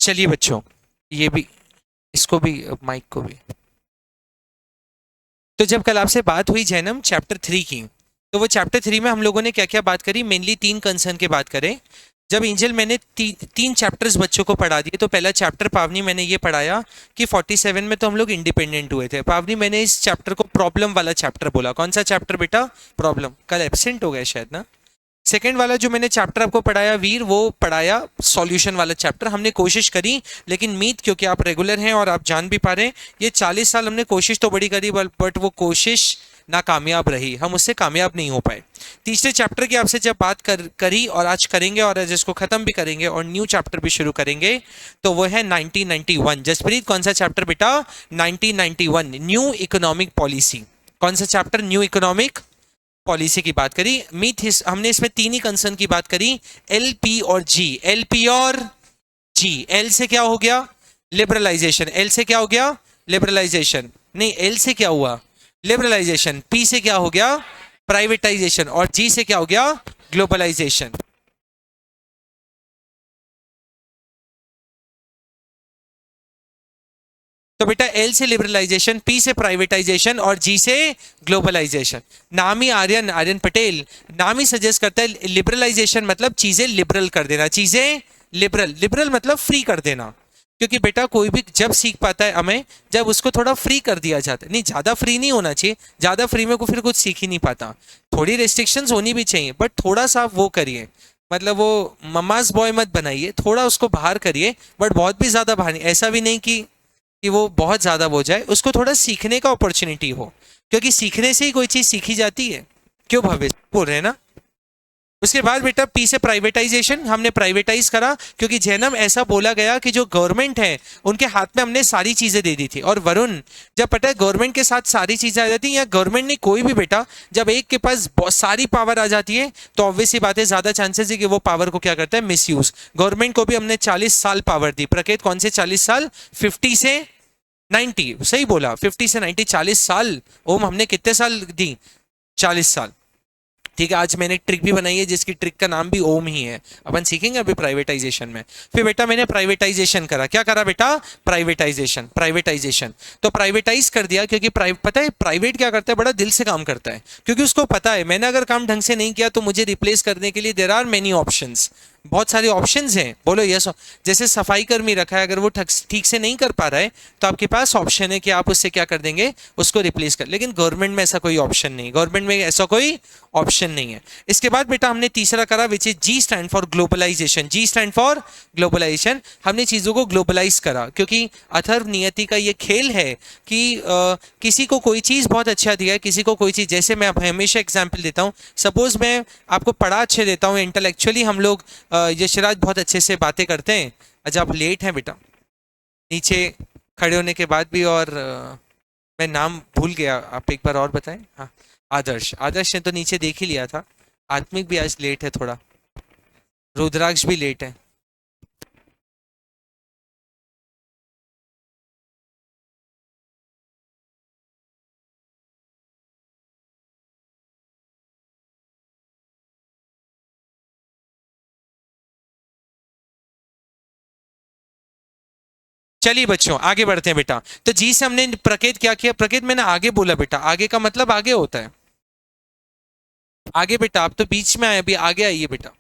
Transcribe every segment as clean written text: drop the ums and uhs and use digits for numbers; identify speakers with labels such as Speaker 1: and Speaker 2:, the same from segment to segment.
Speaker 1: चलिए बच्चों, ये भी, इसको भी, माइक को भी। तो जब कल आपसे बात हुई जैनम चैप्टर 3 की, तो वो चैप्टर 3 में हम लोगों ने क्या क्या बात करी, मेनली 3 कंसर्न की बात करें। जब एंजल मैंने 3 चैप्टर्स बच्चों को पढ़ा दिए, तो पहला चैप्टर पावनी मैंने ये पढ़ाया कि 47 में तो हम लोग इंडिपेंडेंट हुए थे। पावनी मैंने इस चैप्टर को प्रॉब्लम वाला चैप्टर बोला। कौन सा चैप्टर बेटा? प्रॉब्लम। कल एब्सेंट हो गया शायद ना। सेकेंड वाला जो मैंने चैप्टर आपको पढ़ाया वीर, वो पढ़ाया सॉल्यूशन वाला चैप्टर। हमने कोशिश करी, लेकिन मीत क्योंकि आप रेगुलर हैं और आप जान भी पा रहे हैं, ये 40 साल हमने कोशिश तो बड़ी करी, बट वो कोशिश नाकामयाब रही, हम उससे कामयाब नहीं हो पाए। तीसरे चैप्टर की आपसे जब बात करी और आज करेंगे और आज इसको खत्म भी करेंगे और न्यू चैप्टर भी शुरू करेंगे, तो वो है 1991। जसप्रीत कौन सा चैप्टर बेटा? 1991 न्यू इकोनॉमिक पॉलिसी। कौन सा चैप्टर? न्यू इकोनॉमिक पॉलिसी की बात करी। हमने इसमें 3 ही कंसर्न की बात करी, एल पी और जी। एल पी और जी। एल से क्या हो गया? लिबरलाइजेशन। एल से क्या हो गया? लिबरलाइजेशन। नहीं, एल से क्या हुआ? लिबरलाइजेशन। पी से क्या हो गया? प्राइवेटाइजेशन। और जी से क्या हो गया? ग्लोबलाइजेशन। तो बेटा एल से लिबरलाइजेशन, पी से प्राइवेटाइजेशन और जी से ग्लोबलाइजेशन। नाम ही आर्यन, आर्यन पटेल, नाम ही सजेस्ट करता है लिबरलाइजेशन मतलब चीजें लिबरल कर देना, चीजें लिबरल। लिबरल मतलब फ्री कर देना। क्योंकि बेटा कोई भी जब सीख पाता है हमें, जब उसको थोड़ा फ्री कर दिया जाता है। नहीं, ज्यादा फ्री नहीं होना चाहिए, ज्यादा फ्री में को फिर कुछ सीख ही नहीं पाता। थोड़ी रेस्ट्रिक्शंस होनी भी चाहिए, बट थोड़ा सा वो करिए, मतलब वो ममाज बॉय मत बनाइए, थोड़ा उसको बाहर करिए, बट बहुत भी ज्यादा बाहर नहीं। ऐसा भी नहीं कि वो बहुत ज्यादा हो जाए, उसको थोड़ा सीखने का अपॉर्चुनिटी हो, क्योंकि सीखने से ही कोई चीज सीखी जाती है। क्यों भविष्य बोल रहे हैं ना। उसके बाद बेटा पी से प्राइवेटाइजेशन, हमने प्राइवेटाइज करा क्योंकि जैनम ऐसा बोला गया कि जो गवर्नमेंट है उनके हाथ में हमने सारी चीजें दे दी थी। और वरुण, जब पता है गवर्नमेंट के साथ सारी चीजें आ जाती हैं, या गवर्नमेंट ने कोई भी बेटा, जब एक के पास बहुत सारी पावर आ जाती है, तो ऑब्वियस सी बात है ज्यादा चांसेस है कि वो पावर को क्या करता है? मिसयूज। गवर्नमेंट को भी हमने 40 साल पावर दी। प्रकेत कौन से 40 साल? 50 से 90। सही बोला, 50 से 90, 40 साल। ओम हमने कितने साल दी? 40 साल। ठीक है, आज मैंने एक ट्रिक भी बनाई है जिसकी ट्रिक का नाम भी ओम ही है, अपन सीखेंगे अभी प्राइवेटाइजेशन में। फिर बेटा मैंने प्राइवेटाइजेशन करा। क्या करा बेटा? प्राइवेटाइजेशन। प्राइवेटाइजेशन तो प्राइवेटाइज कर दिया, क्योंकि पता है प्राइवेट क्या करता है? बड़ा दिल से काम करता है, क्योंकि उसको पता है मैंने अगर काम ढंग से नहीं किया तो मुझे रिप्लेस करने के लिए देयर आर मेनी ऑप्शंस, बहुत सारे ऑप्शंस हैं। बोलो यस। जैसे सफाई कर्मी रखा है, अगर वो ठीक से नहीं कर पा रहा है तो आपके पास ऑप्शन है कि आप उससे क्या कर देंगे? उसको रिप्लेस कर। लेकिन गवर्नमेंट में ऐसा कोई ऑप्शन नहीं, गवर्नमेंट में ऐसा कोई ऑप्शन नहीं है। इसके बाद बेटा हमने तीसरा करा, which is G stand for globalisation. G stand for globalisation. हमने चीजों को ग्लोबलाइज करा, क्योंकि अथर्व नियति का ये खेल है कि किसी को कोई चीज बहुत अच्छा दिया है, किसी को कोई चीज। जैसे मैं हमेशा एग्जाम्पल देता हूँ, सपोज मैं आपको पढ़ा अच्छे देता हूँ, इंटेलेक्चुअली हम लोग यशराज बहुत अच्छे से बातें करते हैं। अच्छा आप लेट हैं बेटा, नीचे खड़े होने के बाद भी। और मैं नाम भूल गया, आप एक बार और बताएं। हाँ, आदर्श। आदर्श ने तो नीचे देख ही लिया था। आत्मिक भी आज लेट है थोड़ा, रुद्राक्ष भी लेट है। चलिए बच्चों आगे बढ़ते हैं बेटा। तो जी से हमने प्रकेत क्या किया? प्रकेत मैंने आगे बोला बेटा, आगे का मतलब आगे होता है। आगे बेटा, आप तो बीच में आए, अभी आगे आइए बेटा।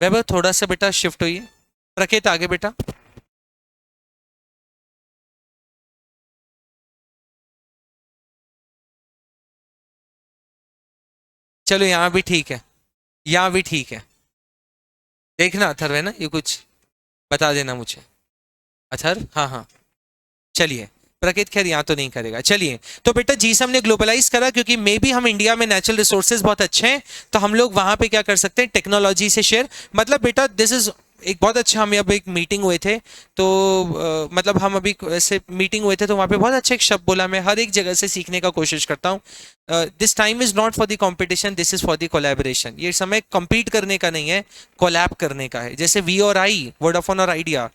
Speaker 1: वैभव थोड़ा सा बेटा शिफ्ट होइए। प्रकेत आगे बेटा। चलो यहाँ भी ठीक है, यहाँ भी ठीक है। देखना अथर्व है ना, ये कुछ बता देना मुझे। अथर्व, हाँ हाँ। चलिए, प्रकृति खैर यहाँ तो नहीं करेगा। चलिए, तो बेटा जी से हमने ग्लोबलाइज करा, क्योंकि मे भी हम इंडिया में नेचुरल रिसोर्सेज बहुत अच्छे हैं, तो हम लोग वहां पे क्या कर सकते हैं? टेक्नोलॉजी से शेयर। मतलब बेटा दिस इज एक बहुत अच्छा, हम अब एक मीटिंग हुए थे, तो मतलब हम अभी ऐसे मीटिंग हुए थे, तो वहाँ पे बहुत अच्छा एक शब्द बोला। मैं हर एक जगह से सीखने का कोशिश करता हूँ। This time is not for the competition, this is for the collaboration. ये समय compete करने का नहीं है, कोलैब करने का है। जैसे वी और आई, वोडाफोन और आइडिया,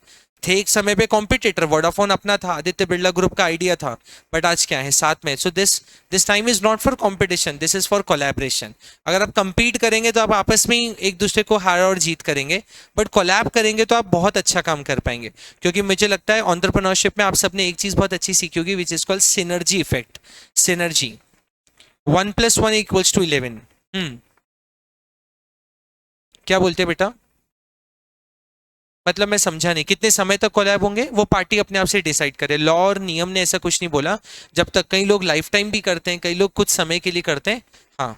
Speaker 1: थे एक समय पे कॉम्पिटिटर, वोडाफोन अपना था, आदित्य बिरला ग्रुप का आइडिया था, बट आज क्या है साथ में। So this time is not for competition, this is for collaboration. अगर आप compete करेंगे तो आप आपस में ही एक दूसरे को हार और जीत करेंगे, बट कोलैब करेंगे तो आप बहुत अच्छा काम कर पाएंगे। क्योंकि मुझे लगता है एंटरप्रेन्योरशिप में आप सबने एक चीज बहुत अच्छी सीखी होगी, विच is called synergy effect. Synergy, 1+1=11। क्या बोलते हैं बेटा? मतलब मैं समझा नहीं, कितने समय तक कोलैब होंगे वो पार्टी अपने आप से डिसाइड करे, लॉ और नियम ने ऐसा कुछ नहीं बोला। जब तक कई लोग लाइफ टाइम भी करते हैं, कई लोग कुछ समय के लिए करते हैं। हाँ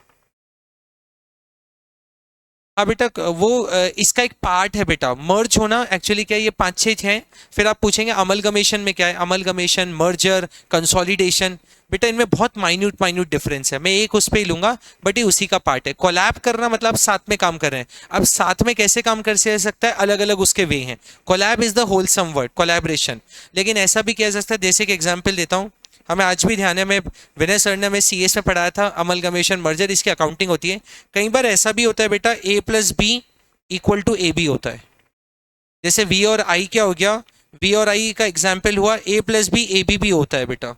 Speaker 1: हाँ बेटा, वो इसका एक पार्ट है बेटा, मर्ज होना। एक्चुअली क्या है, ये 5-6 हैं। फिर आप पूछेंगे अमलगमेशन में क्या है, अमलगमेशन, मर्जर, कंसोलिडेशन। बेटा इनमें बहुत माइन्यूट माइन्यूट डिफरेंस है, मैं एक उस पर ही लूंगा, बट ये उसी का पार्ट है। कोलैब करना मतलब आप साथ में काम कर रहे हैं। अब साथ में कैसे काम कर सकता है, अलग अलग उसके वे हैं। Collab is the wholesome word, collaboration. लेकिन ऐसा भी किया जा सकता है, जैसे कि एग्जाम्पल देता हूँ, हमें आज भी ध्यान है, मैं विनय सर ने हमें सीएस में पढ़ाया था, अमलगमेशन, मर्जर, इसकी अकाउंटिंग होती है। कई बार ऐसा भी होता है बेटा, A+B=AB होता है। जैसे V और I क्या हो गया, V और I का एग्जाम्पल हुआ, A+B=AB भी होता है बेटा,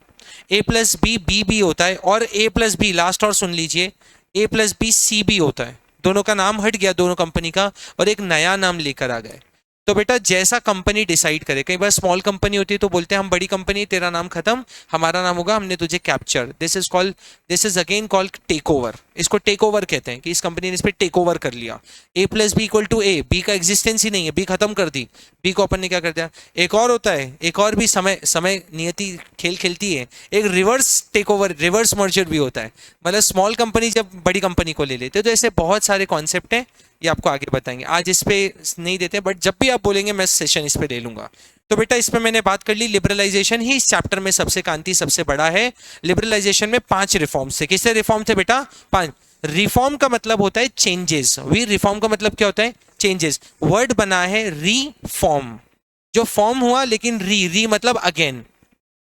Speaker 1: A+B=B भी होता है, और A+B लास्ट और सुन लीजिए, A+B=C भी होता है। दोनों का नाम हट गया, दोनों कंपनी का, और एक नया नाम लेकर आ गए। तो बेटा जैसा कंपनी डिसाइड करे, कई बार स्मॉल कंपनी होती है तो बोलते हैं हम बड़ी कंपनी, तेरा नाम खत्म, हमारा नाम होगा, हमने तुझे capture. This is again called take over. इसको टेक ओवर कहते हैं कि इस कंपनी ने इस पर टेक ओवर कर लिया। A+B=A, बी का एग्जिस्टेंस ही नहीं है, बी खत्म कर दी, बी को अपन ने क्या कर दिया। एक और होता है, एक और भी समय समय नियति खेल खेलती है, एक reverse take over, reverse merger भी होता है। मतलब स्मॉल कंपनी जब बड़ी कंपनी को ले लेते हैं। तो ऐसे बहुत सारे कॉन्सेप्ट हैं, ये आपको आगे बताएंगे, आज इस पे नहीं देते, बट जब भी आप बोलेंगे मैं सेशन इस पे ले लूंगा। तो बेटा इस पे मैंने बात कर ली, लिबरलाइजेशन ही इस चैप्टर में सबसे कांति सबसे बड़ा है। लिबरलाइजेशन में 5 रिफॉर्म्स थे। किससे रिफॉर्म थे बेटा? 5। रिफॉर्म का मतलब होता है चेंजेस। रिफॉर्म का मतलब क्या होता है? चेंजेस। वर्ड बना है रीफॉर्म, जो फॉर्म हुआ, लेकिन री मतलब अगेन।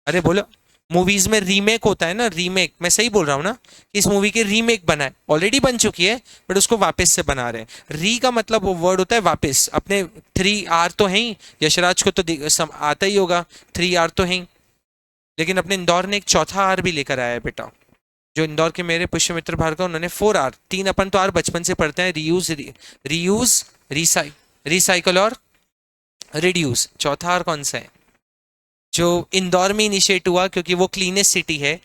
Speaker 1: अरे बोलो, मूवीज में रीमेक होता है ना, रीमेक, मैं सही बोल रहा हूँ ना? इस मूवी की रीमेक बना है, ऑलरेडी बन चुकी है, बट उसको वापस से बना रहे हैं। री का मतलब वो वर्ड होता है वापस। अपने 3R तो है ही, यशराज को तो आता ही होगा, 3R तो है ही। लेकिन अपने इंदौर ने एक चौथा आर भी लेकर आया है बेटा, जो इंदौर के मेरे पुष्यमित्र भार्गव, उन्होंने 4R, 3 अपन तो आर बचपन से पढ़ते हैं, रीयूज, रिसाइकल और रिड्यूस। चौथा आर कौन सा है जो इंदौर में इनिशिएट हुआ, क्योंकि वो क्लीनेस्ट सिटी है?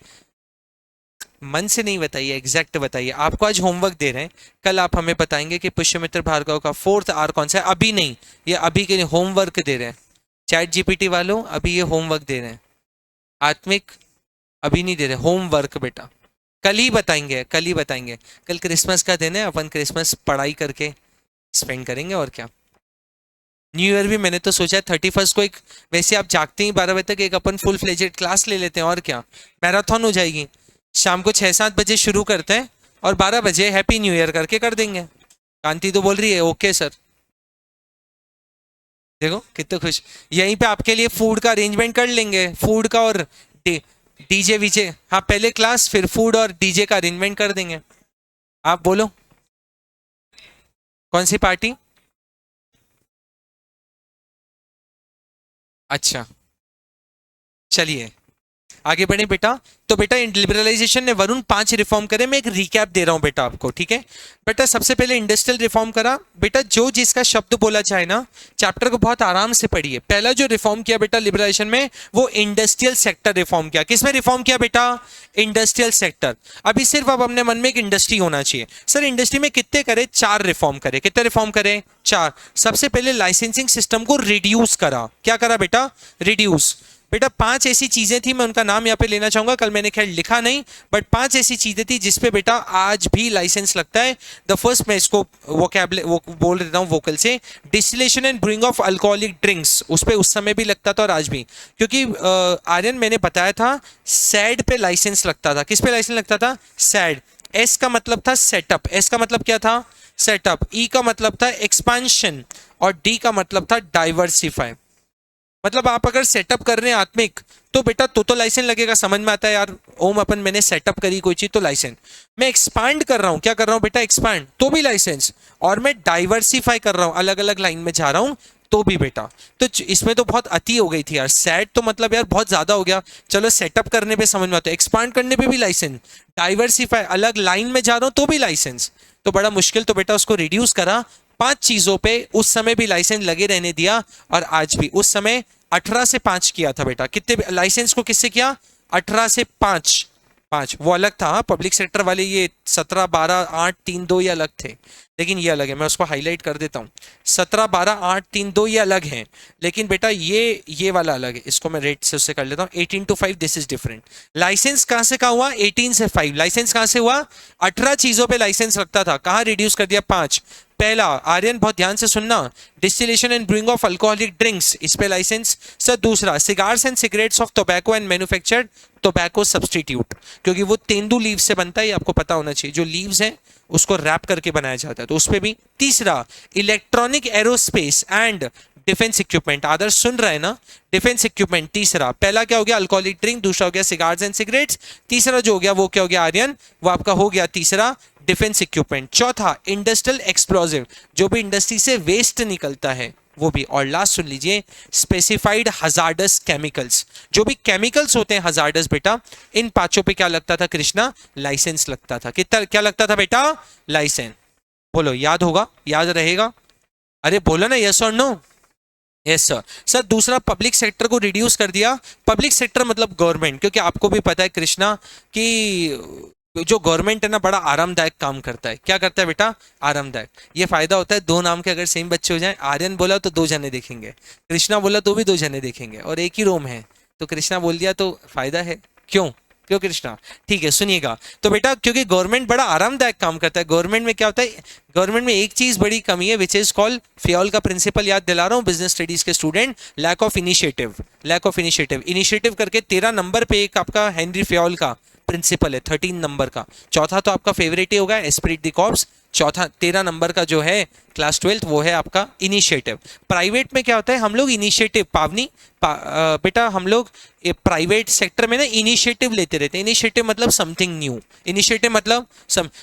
Speaker 1: मन से नहीं बताइए, एग्जैक्ट बताइए। आपको आज होमवर्क दे रहे हैं, कल आप हमें बताएंगे कि पुष्यमित्र भार्गव का 4th R कौन सा है। अभी नहीं, ये अभी के लिए होमवर्क दे रहे हैं। ChatGPT वालों, अभी ये होमवर्क दे रहे हैं। आत्मिक अभी नहीं दे रहे होमवर्क बेटा, कल ही बताएंगे, कल ही बताएंगे। कल क्रिसमस का दिन है, अपन क्रिसमस पढ़ाई करके स्पेंड करेंगे, और क्या। न्यू ईयर भी मैंने तो सोचा है 31st को एक, वैसे आप जागते ही 12 बजे तक, एक अपन फुल फ्लेजेड क्लास ले लेते हैं, और क्या, मैराथन हो जाएगी। शाम को 6-7 बजे शुरू करते हैं, और 12 बजे हैप्पी न्यू ईयर करके कर देंगे। कांति तो बोल रही है ओके सर। देखो कितने खुश। यहीं पे आपके लिए फूड का अरेंजमेंट कर लेंगे, फूड का और डीजे वीजे। हाँ पहले क्लास, फिर फूड और डीजे का अरेंजमेंट कर देंगे। आप बोलो कौन सी पार्टी? अच्छा चलिए आगे बढ़े बेटा। तो बेटा लिबरलाइजेशन ने वरुण 5 रिफॉर्म करे, मैं एक रिकैप दे रहा हूं बेटा आपको, ठीक है बेटा। सबसे पहले इंडस्ट्रियल रिफॉर्म करा बेटा, जो जिसका शब्द बोला चाहे ना, चैप्टर को बहुत आराम से पढ़िए। पहला जो रिफॉर्म किया बेटा लिबरलाइजेशन में, वो इंडस्ट्रियल सेक्टर रिफॉर्म किया। किसमें रिफॉर्म किया बेटा? Industrial sector. अभी सिर्फ अब अपने मन में एक इंडस्ट्री होना चाहिए। सर इंडस्ट्री में कितने करे? 4 रिफॉर्म करे। कितने रिफॉर्म करे? 4। सबसे पहले लाइसेंसिंग सिस्टम को रिड्यूस करा। क्या करा बेटा? रिड्यूस। बेटा 5 ऐसी चीजें थी, मैं उनका नाम यहाँ पे लेना चाहूंगा, कल मैंने खैर लिखा नहीं, बट 5 ऐसी चीजें थी जिसपे बेटा आज भी लाइसेंस लगता है। द फर्स्ट, मैं इसको वो बोल देता हूँ वोकल से, distillation and brewing of alcoholic drinks. उस पर उस समय भी लगता था और आज भी, क्योंकि आर्यन मैंने बताया था सैड पे लाइसेंस लगता था। किस पे लाइसेंस लगता था? सैड। एस का मतलब था सेटअप, एस का मतलब क्या था? सेटअप। ई का मतलब था एक्सपांशन, और डी का मतलब था डाइवर्सिफाई। मतलब आप अगर सेटअप कर रहे हैं आत्मिक, तो बेटा तो लाइसेंस लगेगा। समझ में आता है यार, ओम अपन मैंने सेटअप करी कोई चीज तो लाइसेंस। मैं एक्सपांड कर रहा हूं, क्या कर रहा हूं बेटा? एक्सपांड, तो भी लाइसेंस। और मैं डाइवर्सिफाई कर रहा हूं, अलग अलग लाइन में जा रहा हूं, तो भी बेटा, तो इसमें तो बहुत अति हो गई थी यार। सेट तो मतलब यार बहुत ज्यादा हो गया। चलो सेटअप करने पे समझ में आता है, एक्सपांड करने पे भी लाइसेंस, डाइवर्सिफाई अलग लाइन में जा रहा हूं तो भी लाइसेंस, तो बड़ा मुश्किल। तो बेटा उसको रिड्यूस करा, 5 चीजों पे उस समय भी लाइसेंस लगे रहने दिया, और आज भी। उस समय 18 से 5 किया था बेटा, कितने लाइसेंस को किससे किया, 18 से 5, 5 वो अलग था। पब्लिक सेक्टर वाले ये 17 12 8 3 2 ये अलग थे, लेकिन ये अलग है। मैं उसको हाईलाइट कर देता हूँ, 17 12 8 3 2 ये अलग हैं, लेकिन बेटा ये वाला अलग है। इसको मैं रेट से उससे कर लेता हूँ, 18 to 5 this is different. License कहाँ से कहाँ हुआ, 18 से 5। लाइसेंस कहाँ से हुआ, 18 चीजों पे लाइसेंस रखता था, कहाँ रिड्यूस कर दिया 5। पहला, आर्यन बहुत ध्यान से सुनना, distillation and brewing of alcoholic drinks, इस पे लाइसेंस सर। दूसरा, cigars and cigarettes of tobacco and manufactured tobacco substitute, क्योंकि वो तेंदू लीव से बनता है, ये आपको पता होना चाहिए। जो लीव्स हैं उसको रैप करके बनाया जाता है, तो उस पे भी। तीसरा, electronic aerospace and defence equipment, Adarsh सुन रहे हैं ना, डिफेंस इक्विपमेंट। तीसरा, पहला क्या हो गया, अल्कोहलिक ड्रिंक, दूसरा हो गया सिगार्स एंड सिगरेट्स, तीसरा जो हो गया वो क्या हो गया आर्यन, वो आपका हो गया तीसरा डिफेंस इक्विपमेंट। चौथा, इंडस्ट्रियल एक्सप्लोजिव, जो भी इंडस्ट्री से वेस्ट निकलता है वो भी। और लास्ट सुन लीजिए, स्पेसिफाइड हजार्डस केमिकल्स, जो भी केमिकल्स होते हैं हजार्डस बेटा, इन पांचों पे क्या लगता था कृष्णा, लाइसेंस लगता था। कितना क्या लगता था बेटा, लाइसेंस। बोलो याद होगा, याद रहेगा, अरे बोलो ना यस और नो। Yes sir. सर दूसरा, पब्लिक सेक्टर को रिड्यूस कर दिया। पब्लिक सेक्टर मतलब गवर्नमेंट, क्योंकि आपको भी पता है कृष्णा कि जो गवर्नमेंट है ना बड़ा आरामदायक काम करता है। क्या करता है बेटा, आरामदायक। ये फायदा होता है, दो नाम के अगर सेम बच्चे हो जाएं, आर्यन बोला तो 2 जने देखेंगे, कृष्णा बोला तो भी 2 जने देखेंगे, और एक ही रोम है, तो कृष्णा बोल दिया तो फायदा है। क्यों क्यों कृष्णा, ठीक है सुनिएगा। तो बेटा क्योंकि गवर्नमेंट बड़ा आरामदायक काम करता है। गवर्नमेंट में क्या होता है, गवर्नमेंट में एक चीज बड़ी कमी है, विच इज कॉल्ड, फ्योल का प्रिंसिपल याद दिला रहा हूं बिजनेस स्टडीज के student, lack of initiative. Lack of initiative, initiative करके 13 नंबर पे एक आपका हेनरी फ्योल का प्रिंसिपल है, 13 नंबर का। चौथा तो आपका फेवरेट ही होगा, एस्पिरिट द कॉर्प्स। चौथा 13 नंबर का जो है क्लास 12th वो है आपका इनिशिएटिव। प्राइवेट में क्या होता है, हम लोग इनिशिएटिव पावनी बेटा हम लोग प्राइवेट सेक्टर में ना इनिशिएटिव लेते रहते हैं। इनिशिएटिव मतलब समथिंग न्यू, इनिशिएटिव मतलब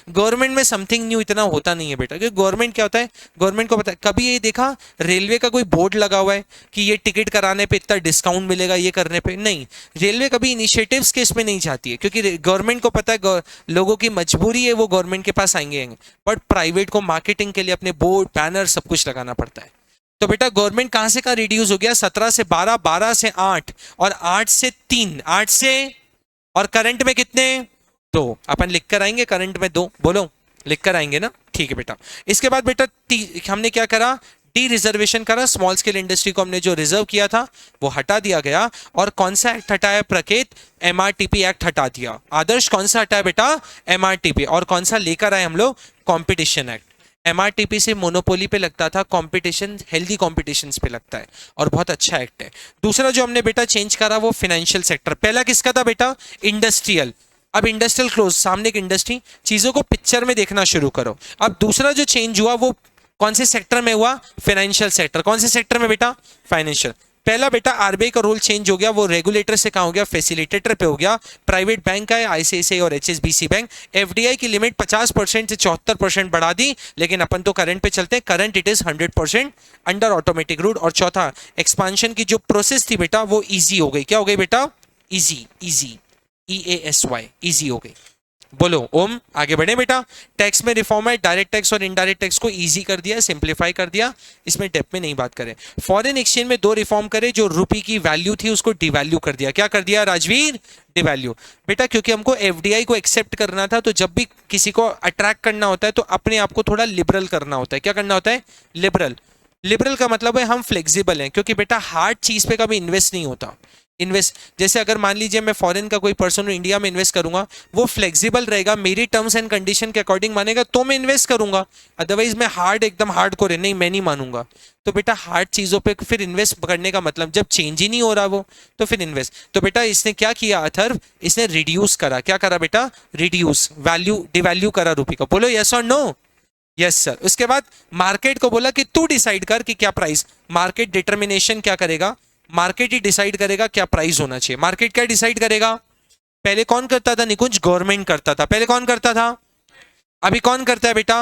Speaker 1: गवर्नमेंट में समथिंग न्यू इतना होता नहीं है बेटा, क्योंकि गवर्नमेंट क्या होता है, गवर्नमेंट को पता है। कभी ये देखा रेलवे का कोई बोर्ड लगा हुआ है कि ये टिकट कराने पे इतना डिस्काउंट मिलेगा, ये करने पे नहीं। रेलवे कभी इनिशिएटिव्स के इसमें नहीं जाती है, क्योंकि गवर्नमेंट को पता है लोगों की मजबूरी है, वो गवर्नमेंट के पास आएंगे। बट प्राइवेट को मार्केटिंग के लिए अपने बोर्ड बैनर सब कुछ लगाना पड़ता है। तो बेटा गवर्नमेंट कहां से कहां रिड्यूस हो गया, 17 से 12, 12 से 8 और 8 से 3, 8 से, और करंट में कितने, 2। अपन लिख कर आएंगे करंट में 2, बोलो लिख कर आएंगे ना, ठीक है बेटा। इसके बाद बेटा हमने क्या करा, डी रिजर्वेशन करा। स्मॉल स्केल इंडस्ट्री को हमने जो रिजर्व किया था वो हटा दिया गया। और कौन सा एक्ट हटाया प्रकेत, एमआरटीपी एक्ट हटा दिया। आदर्श कौन सा हटाया बेटा, एमआरटीपी। और कौन सा लेकर आए हम लोग, कॉम्पिटिशन एक्ट। एमआरटीपी से मोनोपोली पे लगता था, कंपटीशन हेल्दी कॉम्पिटिशन पे लगता है, और बहुत अच्छा एक्ट है। दूसरा जो हमने बेटा चेंज करा वो फाइनेंशियल सेक्टर। पहला किसका था बेटा, इंडस्ट्रियल। अब इंडस्ट्रियल क्लोज, सामने की इंडस्ट्री, चीजों को पिक्चर में देखना शुरू करो। अब दूसरा जो चेंज हुआ वो कौन से सेक्टर में हुआ, फाइनेंशियल सेक्टर। कौन से सेक्टर में बेटा, फाइनेंशियल। पहला बेटा आरबीआई का रोल चेंज हो गया, वो रेगुलेटर से कहां हो गया, फैसिलिटेटर पे हो गया। प्राइवेट बैंक का है, आईसीआईसीआई और एचएसबीसी बैंक। एफडीआई की लिमिट 50% से 74% बढ़ा दी, लेकिन अपन तो करंट पे चलते हैं, current it is 100% under automatic route. और चौथा, एक्सपांशन की जो प्रोसेस थी बेटा वो इजी हो गई। क्या हो गई बेटा, इजी, इजी, EASY, इजी हो गई। बोलो ओम, आगे बढ़े बेटा। टैक्स में रिफॉर्म है, डायरेक्ट टैक्स और इनडायरेक्ट टैक्स को इजी कर दिया, सिंप्लीफाई कर दिया, इसमें डेप्थ में नहीं बात करें। फॉरेन एक्सचेंज में 2 रिफॉर्म करे, जो रुपी की वैल्यू थी उसको डिवैल्यू कर दिया। क्या कर दिया राजवीर, डिवैल्यू। बेटा क्योंकि हमको एफडीआई को एक्सेप्ट करना था, तो जब भी किसी को अट्रैक्ट करना होता है तो अपने आप को थोड़ा लिबरल करना होता है। क्या करना होता है, लिबरल। लिबरल का मतलब है हम फ्लेक्सिबल हैं, क्योंकि बेटा हार्ड चीज पे कभी इन्वेस्ट नहीं होता। इन्वेस्ट जैसे अगर मान लीजिए मैं फॉरेन का कोई पर्सन इंडिया में इन्वेस्ट करूंगा, वो फ्लेक्सिबल रहेगा, मेरी टर्म्स एंड कंडीशन के अकॉर्डिंग मानेगा तो मैं इन्वेस्ट करूंगा। अदरवाइज मैं हार्ड एकदम हार्ड को नहीं, मैं नहीं मानूंगा। तो बेटा हार्ड चीजों पे फिर इन्वेस्ट करने का मतलब, जब चेंज ही नहीं हो रहा वो, तो फिर इन्वेस्ट। तो बेटा इसने क्या किया अथर्व, इसने रिड्यूस करा। क्या करा बेटा, रिड्यूस, वैल्यू डिवैल्यू करा रुपये का। बोलो यस और नो, यस सर। उसके बाद मार्केट को बोला कि तू डिसाइड कर कि क्या प्राइस, मार्केट डिटर्मिनेशन क्या करेगा, मार्केट ही डिसाइड करेगा क्या प्राइस होना चाहिए। मार्केट क्या डिसाइड करेगा, पहले कौन करता था निकुंज, गवर्नमेंट करता था। पहले कौन करता था, अभी कौन करता है बेटा।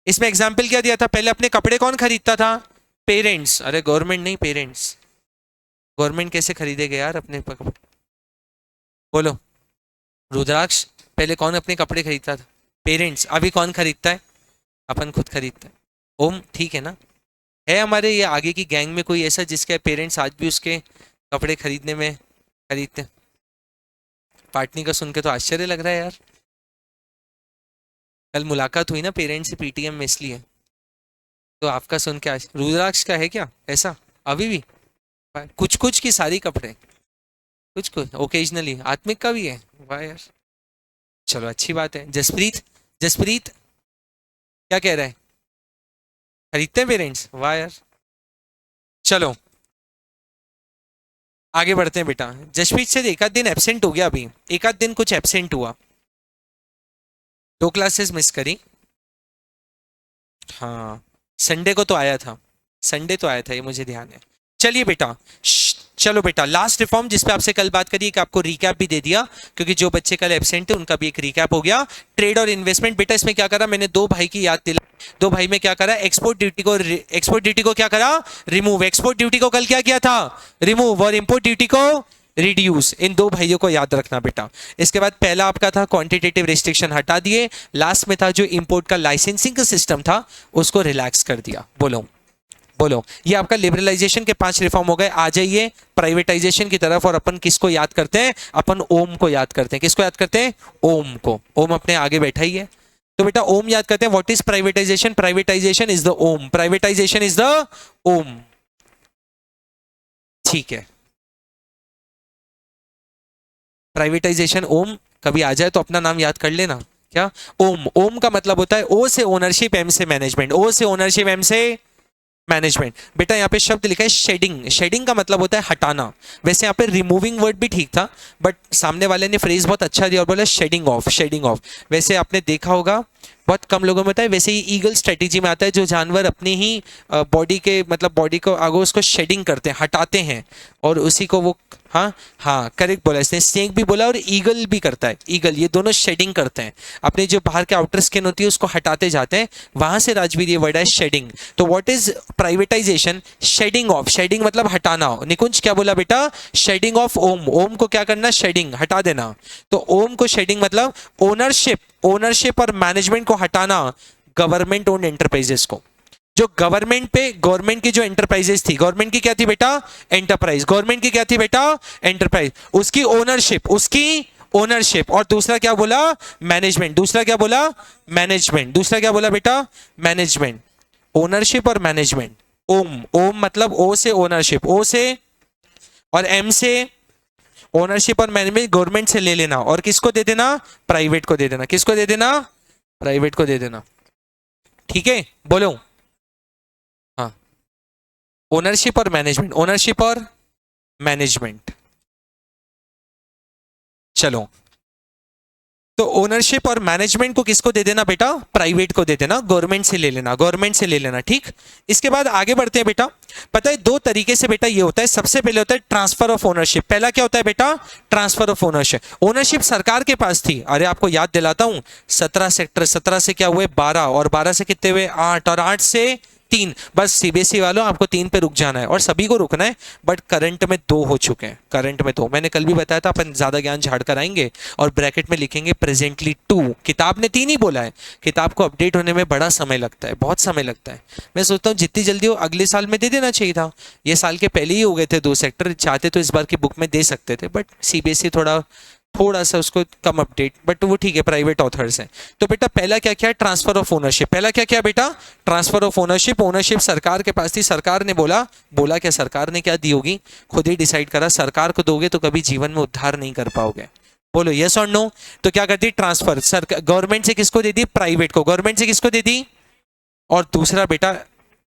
Speaker 1: इसमें एग्जांपल क्या दिया था, पहले अपने कपड़े कौन खरीदता था, पेरेंट्स, अरे गवर्नमेंट नहीं, पेरेंट्स। गवर्नमेंट कैसे खरीदेगा यार अपने कपड़े? बोलो। रुद्राक्ष, पहले कौन अपने कपड़े खरीदता था? पेरेंट्स। अभी कौन खरीदता है? अपन खुद खरीदता है। ओम ठीक है ना? है हमारे ये आगे की गैंग में कोई ऐसा जिसके पेरेंट्स आज भी उसके कपड़े खरीदने में खरीदते हैं? पार्टनी का सुन के तो आश्चर्य लग रहा है यार। कल मुलाकात हुई ना पेरेंट्स से पीटीएम में, इसलिए तो आपका सुन के रुद्राक्ष का है क्या ऐसा अभी भी? कुछ कुछ की सारी कपड़े, कुछ कुछ ओकेजनली आत्मिक का भी है। वाह यार, चलो अच्छी बात है। जसप्रीत, जसप्रीत क्या कह रहा है? खरीदते हैं पेरेंट्स? वाह यार, चलो आगे बढ़ते हैं बेटा। जसप्रीत से एक आध दिन एब्सेंट हो गया, अभी एक आध दिन कुछ एब्सेंट हुआ, 2 क्लासेस मिस करी। हाँ, संडे को तो आया था, संडे तो आया था, ये मुझे ध्यान है। चलिए बेटा, चलो बेटा, लास्ट रिफॉर्म जिस पे आपसे कल बात करी, कि आपको रिकैप भी दे दिया, क्योंकि जो बच्चे कल एब्सेंट थे उनका भी एक रिकैप हो गया। ट्रेड और इन्वेस्टमेंट बेटा, इसमें क्या करा मैंने? 2 भाई की याद दिला। 2 भाई में क्या करा? एक्सपोर्ट ड्यूटी को क्या करा? रिमूव। एक्सपोर्ट ड्यूटी को कल क्या किया था? रिमूव। और इंपोर्ट ड्यूटी को रिड्यूस। इन 2 भाइयों को याद रखना बेटा। इसके बाद पहला आपका था क्वांटिटेटिव रिस्ट्रिक्शन, हटा दिए। लास्ट में था जो इंपोर्ट का लाइसेंसिंग का सिस्टम था, उसको रिलैक्स कर दिया। बोलो बोलो। ये आपका लिबरलाइजेशन के 5 रिफॉर्म हो गए। आ जाइए प्राइवेटाइजेशन की तरफ, और अपन किसको याद करते हैं? अपन ओम को याद करते हैं। किसको याद करते हैं? ओम को। ओम अपने आगे बैठा ही है, तो बेटा ओम याद करते हैं। What is privatization? Privatization is the Om. Privatization is the Om. ठीक है, प्राइवेटाइजेशन ओम। कभी आ जाए तो अपना नाम याद कर लेना। क्या? ओम। ओम का मतलब होता है ओ से ओनरशिप, एम से मैनेजमेंट। ओ से ओनरशिप, एम से मैनेजमेंट। बेटा यहाँ पे शब्द लिखा है शेडिंग। शेडिंग का मतलब होता है हटाना। वैसे यहाँ पे रिमूविंग वर्ड भी ठीक था, बट सामने वाले ने फ्रेज बहुत अच्छा दिया और बोला शेडिंग ऑफ, शेडिंग ऑफ। वैसे आपने देखा होगा बहुत कम लोगों में होता है, वैसे ही ईगल स्ट्रेटेजी में आता है, जो जानवर अपनी ही बॉडी के मतलब बॉडी को आगे उसको शेडिंग करते हैं, हटाते हैं, और उसी को वो, हाँ हाँ करेक्ट बोला इसने। स्नेक भी बोला और ईगल भी करता है। ईगल, ये दोनों शेडिंग करते हैं, अपने जो बाहर के आउटर स्किन होती है उसको हटाते जाते हैं, वहां से राजवीर ये वर्ड है शेडिंग। तो what is privatization? Shedding off. Shedding मतलब हटाना। निकुंज क्या बोला बेटा? शेडिंग ऑफ ओम। ओम को क्या करना? शेडिंग, हटा देना। तो ओम को शेडिंग मतलब ओनरशिप, ओनरशिप और मैनेजमेंट को हटाना गवर्नमेंट ओन्ड एंटरप्राइजेस को। जो गवर्नमेंट पे, गवर्नमेंट की जो एंटरप्राइजेस थी, गवर्नमेंट की क्या थी बेटा? एंटरप्राइज। गवर्नमेंट की क्या थी बेटा? एंटरप्राइज। उसकी ओनरशिप, उसकी ओनरशिप। और दूसरा क्या बोला? मैनेजमेंट। दूसरा क्या बोला? मैनेजमेंट। दूसरा क्या बोला बेटा? मैनेजमेंट। ओनरशिप और मैनेजमेंट। ओम। ओम मतलब ओ से ओनरशिप, ओ से, और एम से ओनरशिप और मैनेजमेंट गवर्नमेंट से ले लेना, और किसको दे देना? प्राइवेट को दे देना। किसको दे देना? प्राइवेट को दे देना। ठीक है, बोलो। हाँ, ओनरशिप और मैनेजमेंट, ओनरशिप और मैनेजमेंट। चलो, तो ओनरशिप और मैनेजमेंट को किसको दे देना बेटा? प्राइवेट को दे देना, गवर्नमेंट से ले लेना, गवर्नमेंट से ले लेना। ठीक, इसके बाद आगे बढ़ते हैं बेटा। पता है 2 तरीके से बेटा ये होता है। सबसे पहले होता है ट्रांसफर ऑफ ओनरशिप। पहला क्या होता है बेटा? Transfer of ownership. ओनरशिप सरकार के पास थी। अरे आपको याद दिलाता हूं, 17 सेक्टर, 17 से क्या हुए 12, और 12 से कितने हुए 8, और 8 से 3। बस सीबीएसई वालों आपको 3 पे रुक जाना है, और सभी को रुकना है। बट करंट में 2 हो चुके हैं। करंट में 2 मैंने कल भी बताया था, अपन ज्यादा ज्ञान झाड़ कर आएंगे, और ब्रैकेट में लिखेंगे प्रेजेंटली 2। किताब ने 3 ही बोला है। किताब को अपडेट होने में बड़ा समय लगता है, बहुत समय लगता है। मैं सोचता हूँ जितनी जल्दी हो अगले साल में दे देना चाहिए था। ये साल के पहले ही हो गए थे 2 सेक्टर, चाहते तो इस बार की बुक में दे सकते थे, बट सीबीएसई थोड़ा सा उसको कम अपडेट, बट वो ठीक है, प्राइवेट ऑथर्स हैं। तो बेटा पहला क्या क्या है? Transfer of ownership. पहला क्या क्या बेटा? Transfer of ownership. ओनरशिप सरकार के पास थी, सरकार ने बोला क्या? सरकार ने क्या दी होगी? खुद ही डिसाइड करा। सरकार को दोगे तो कभी जीवन में उद्धार नहीं कर पाओगे। बोलो यस और नो। तो क्या करती? ट्रांसफर। गवर्नमेंट से किसको दे दी? प्राइवेट को। गवर्नमेंट से किसको दे दी? और दूसरा बेटा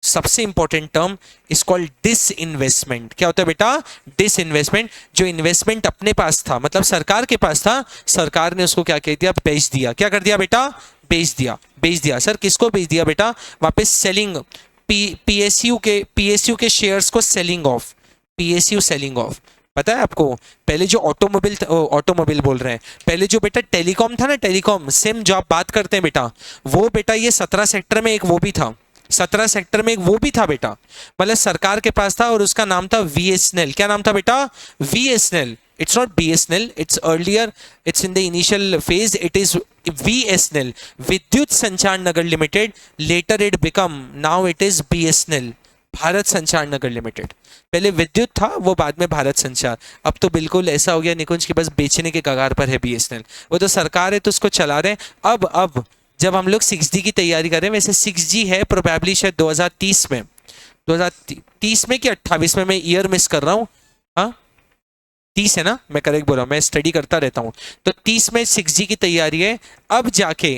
Speaker 1: सबसे important term is called disinvestment. क्या होता है बेटा? Dish investment. जो इन्वेस्टमेंट अपने पास था, मतलब सरकार के पास था, सरकार ने उसको क्या कह दिया? बेच दिया। क्या कर दिया बेटा? बेच दिया। बेच दिया। सर किसको बेच दिया बेटा? वापस सेलिंग, पीएसयू के शेयर्स को selling of. PSU selling of. पता है आपको, पहले जो ऑटोमोबाइल बोल रहे हैं, पहले जो बेटा टेलीकॉम था ना, टेलीकॉम सिम जो आप बात करते हैं बेटा, वो बेटा ये 17 सेक्टर में एक वो भी था, 17 सेक्टर में एक वो भी था बेटा, मतलब सरकार के पास था और उसका नाम था VSNL। क्या नाम था बेटा? VSNL। It's not BSNL, it's earlier, it's in the initial phase, it is VSNL, Vidyut Sanchar Nagar limited. later it become, now it is BSNL, Bharat Sanchar Nagar limited. पहले विद्युत था, वो बाद में भारत संचार। अब तो बिल्कुल ऐसा हो गया निकुंज की बस बेचने के कगार पर है BSNL। वो तो सरकार है तो उसको चला रहे हैं। अब जब हम लोग 6G की तैयारी कर रहे हैं, वैसे 6G है प्रोबेबली शायद 2030 में, 2030 में कि 28 में, मैं ईयर मिस कर रहा हूँ। हाँ 30 है ना, मैं करेक्ट बोल रहा हूँ, मैं स्टडी करता रहता हूँ। तो 30 में 6G की तैयारी है। अब जाके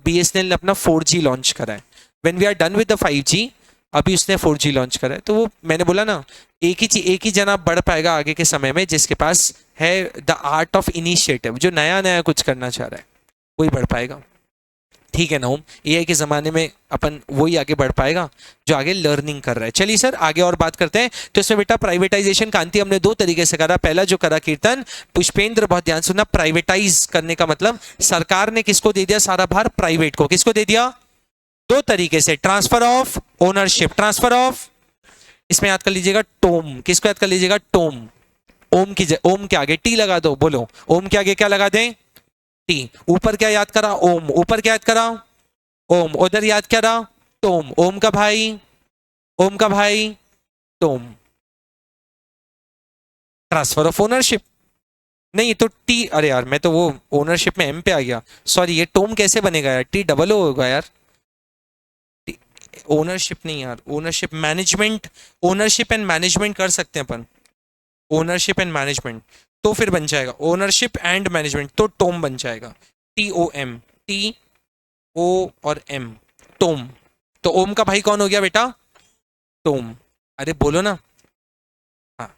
Speaker 1: BSNL ने अपना 4G लॉन्च करा है। When we are done with the 5G, अभी उसने 4G लॉन्च करा है। तो वो मैंने बोला ना, एक ही जना बढ़ पाएगा आगे के समय में, जिसके पास है द आर्ट ऑफ इनिशिएटिव, जो नया नया कुछ करना चाह रहा है वही बढ़ पाएगा। ठीक है ना ओम, AI के ज़माने में अपन वही आगे बढ़ पाएगा जो आगे लर्निंग कर रहा है। चलिए सर आगे और बात करते हैं। तो इसमें बेटा प्राइवेटाइजेशन कांति हमने दो तरीके से करा। पहला जो करा कीर्तन, पुष्पेंद्र बहुत ध्यान सुनना, प्राइवेटाइज करने का मतलब सरकार ने किसको दे दिया सारा भार? प्राइवेट को। किसको दे दिया? दो तरीके से, transfer of ownership, transfer of, इसमें याद कर लीजिएगा टोम। किसको याद कर लीजिएगा? टोम। ओम के आगे टी लगा दो, बोलो ओम के आगे क्या लगा दें? टी। ऊपर क्या याद करा? ओम। ऊपर क्या याद करा? ओम। उधर याद करा? टोम। ओम का भाई टोम। ट्रांसफर ऑफ ओनरशिप नहीं तो टी, अरे यार मैं तो वो ओनरशिप में एम पे आ गया, सॉरी। ये टोम कैसे बनेगा यार? टी डबल ओ होगा यार। ओनरशिप नहीं यार, ownership management, ownership and management कर सकते हैं अपन, ओनरशिप एंड मैनेजमेंट तो फिर बन जाएगा ओनरशिप एंड मैनेजमेंट, तो टोम बन जाएगा। TOM, TO और M, टोम। तो ओम का भाई कौन हो गया बेटा? टोम। अरे बोलो ना। हाँ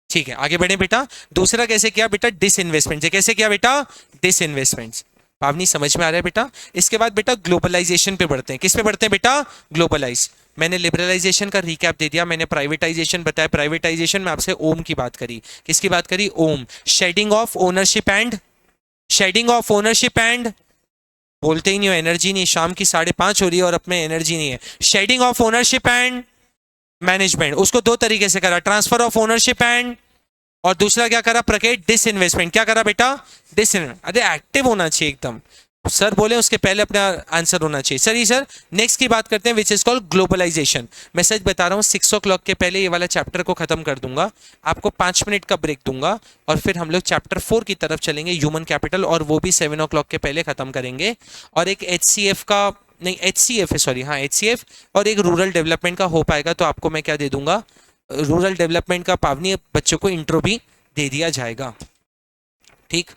Speaker 1: ठीक है, आगे बढ़े बेटा। दूसरा कैसे किया बेटा? डिसइन्वेस्टमेंट। कैसे किया बेटा? डिसइन्वेस्टमेंट। पावनी समझ में आ रहा है बेटा? इसके बाद बेटा ग्लोबलाइजेशन पे बढ़ते हैं। किस पे बढ़ते हैं बेटा? ग्लोबलाइज। मैंने लिबरलाइजेशन का रिकैप दे दिया, मैंने प्राइवेटाइजेशन बताया। प्राइवेटाइजेशन में आपसे ओम की बात करी। किसकी बात करी? ओम। शेडिंग ऑफ ओनरशिप एंड बोलते ही नहीं हो, एनर्जी नहीं, शाम की 5:30 हो रही है और अपने एनर्जी नहीं है। Shedding of ownership and management, उसको दो तरीके से करा, ट्रांसफर ऑफ ओनरशिप एंड, और दूसरा क्या करा प्रकेट? डिसइन्वेस्टमेंट। क्या करा बेटा? डिसइन्वेस्टमेंट। अरे एक्टिव होना चाहिए एकदम, सर बोले उसके पहले अपना आंसर होना चाहिए। सर ये सर नेक्स्ट की बात करते हैं विच इज कॉल्ड ग्लोबलाइजेशन। मैं सच बता रहा हूँ 6 o'clock के पहले ये वाला चैप्टर को खत्म कर दूंगा, आपको 5 मिनट का ब्रेक दूंगा और फिर हम लोग चैप्टर 4 की तरफ चलेंगे, ह्यूमन कैपिटल, और वो भी 7 o'clock के पहले खत्म करेंगे। और एक HCF का नहीं, HCF है सॉरी, हाँ HCF, और एक रूरल डेवलपमेंट का हो पाएगा तो आपको मैं क्या दे दूंगा? रूरल डेवलपमेंट का पावनी बच्चों को इंट्रो भी दे दिया जाएगा। ठीक,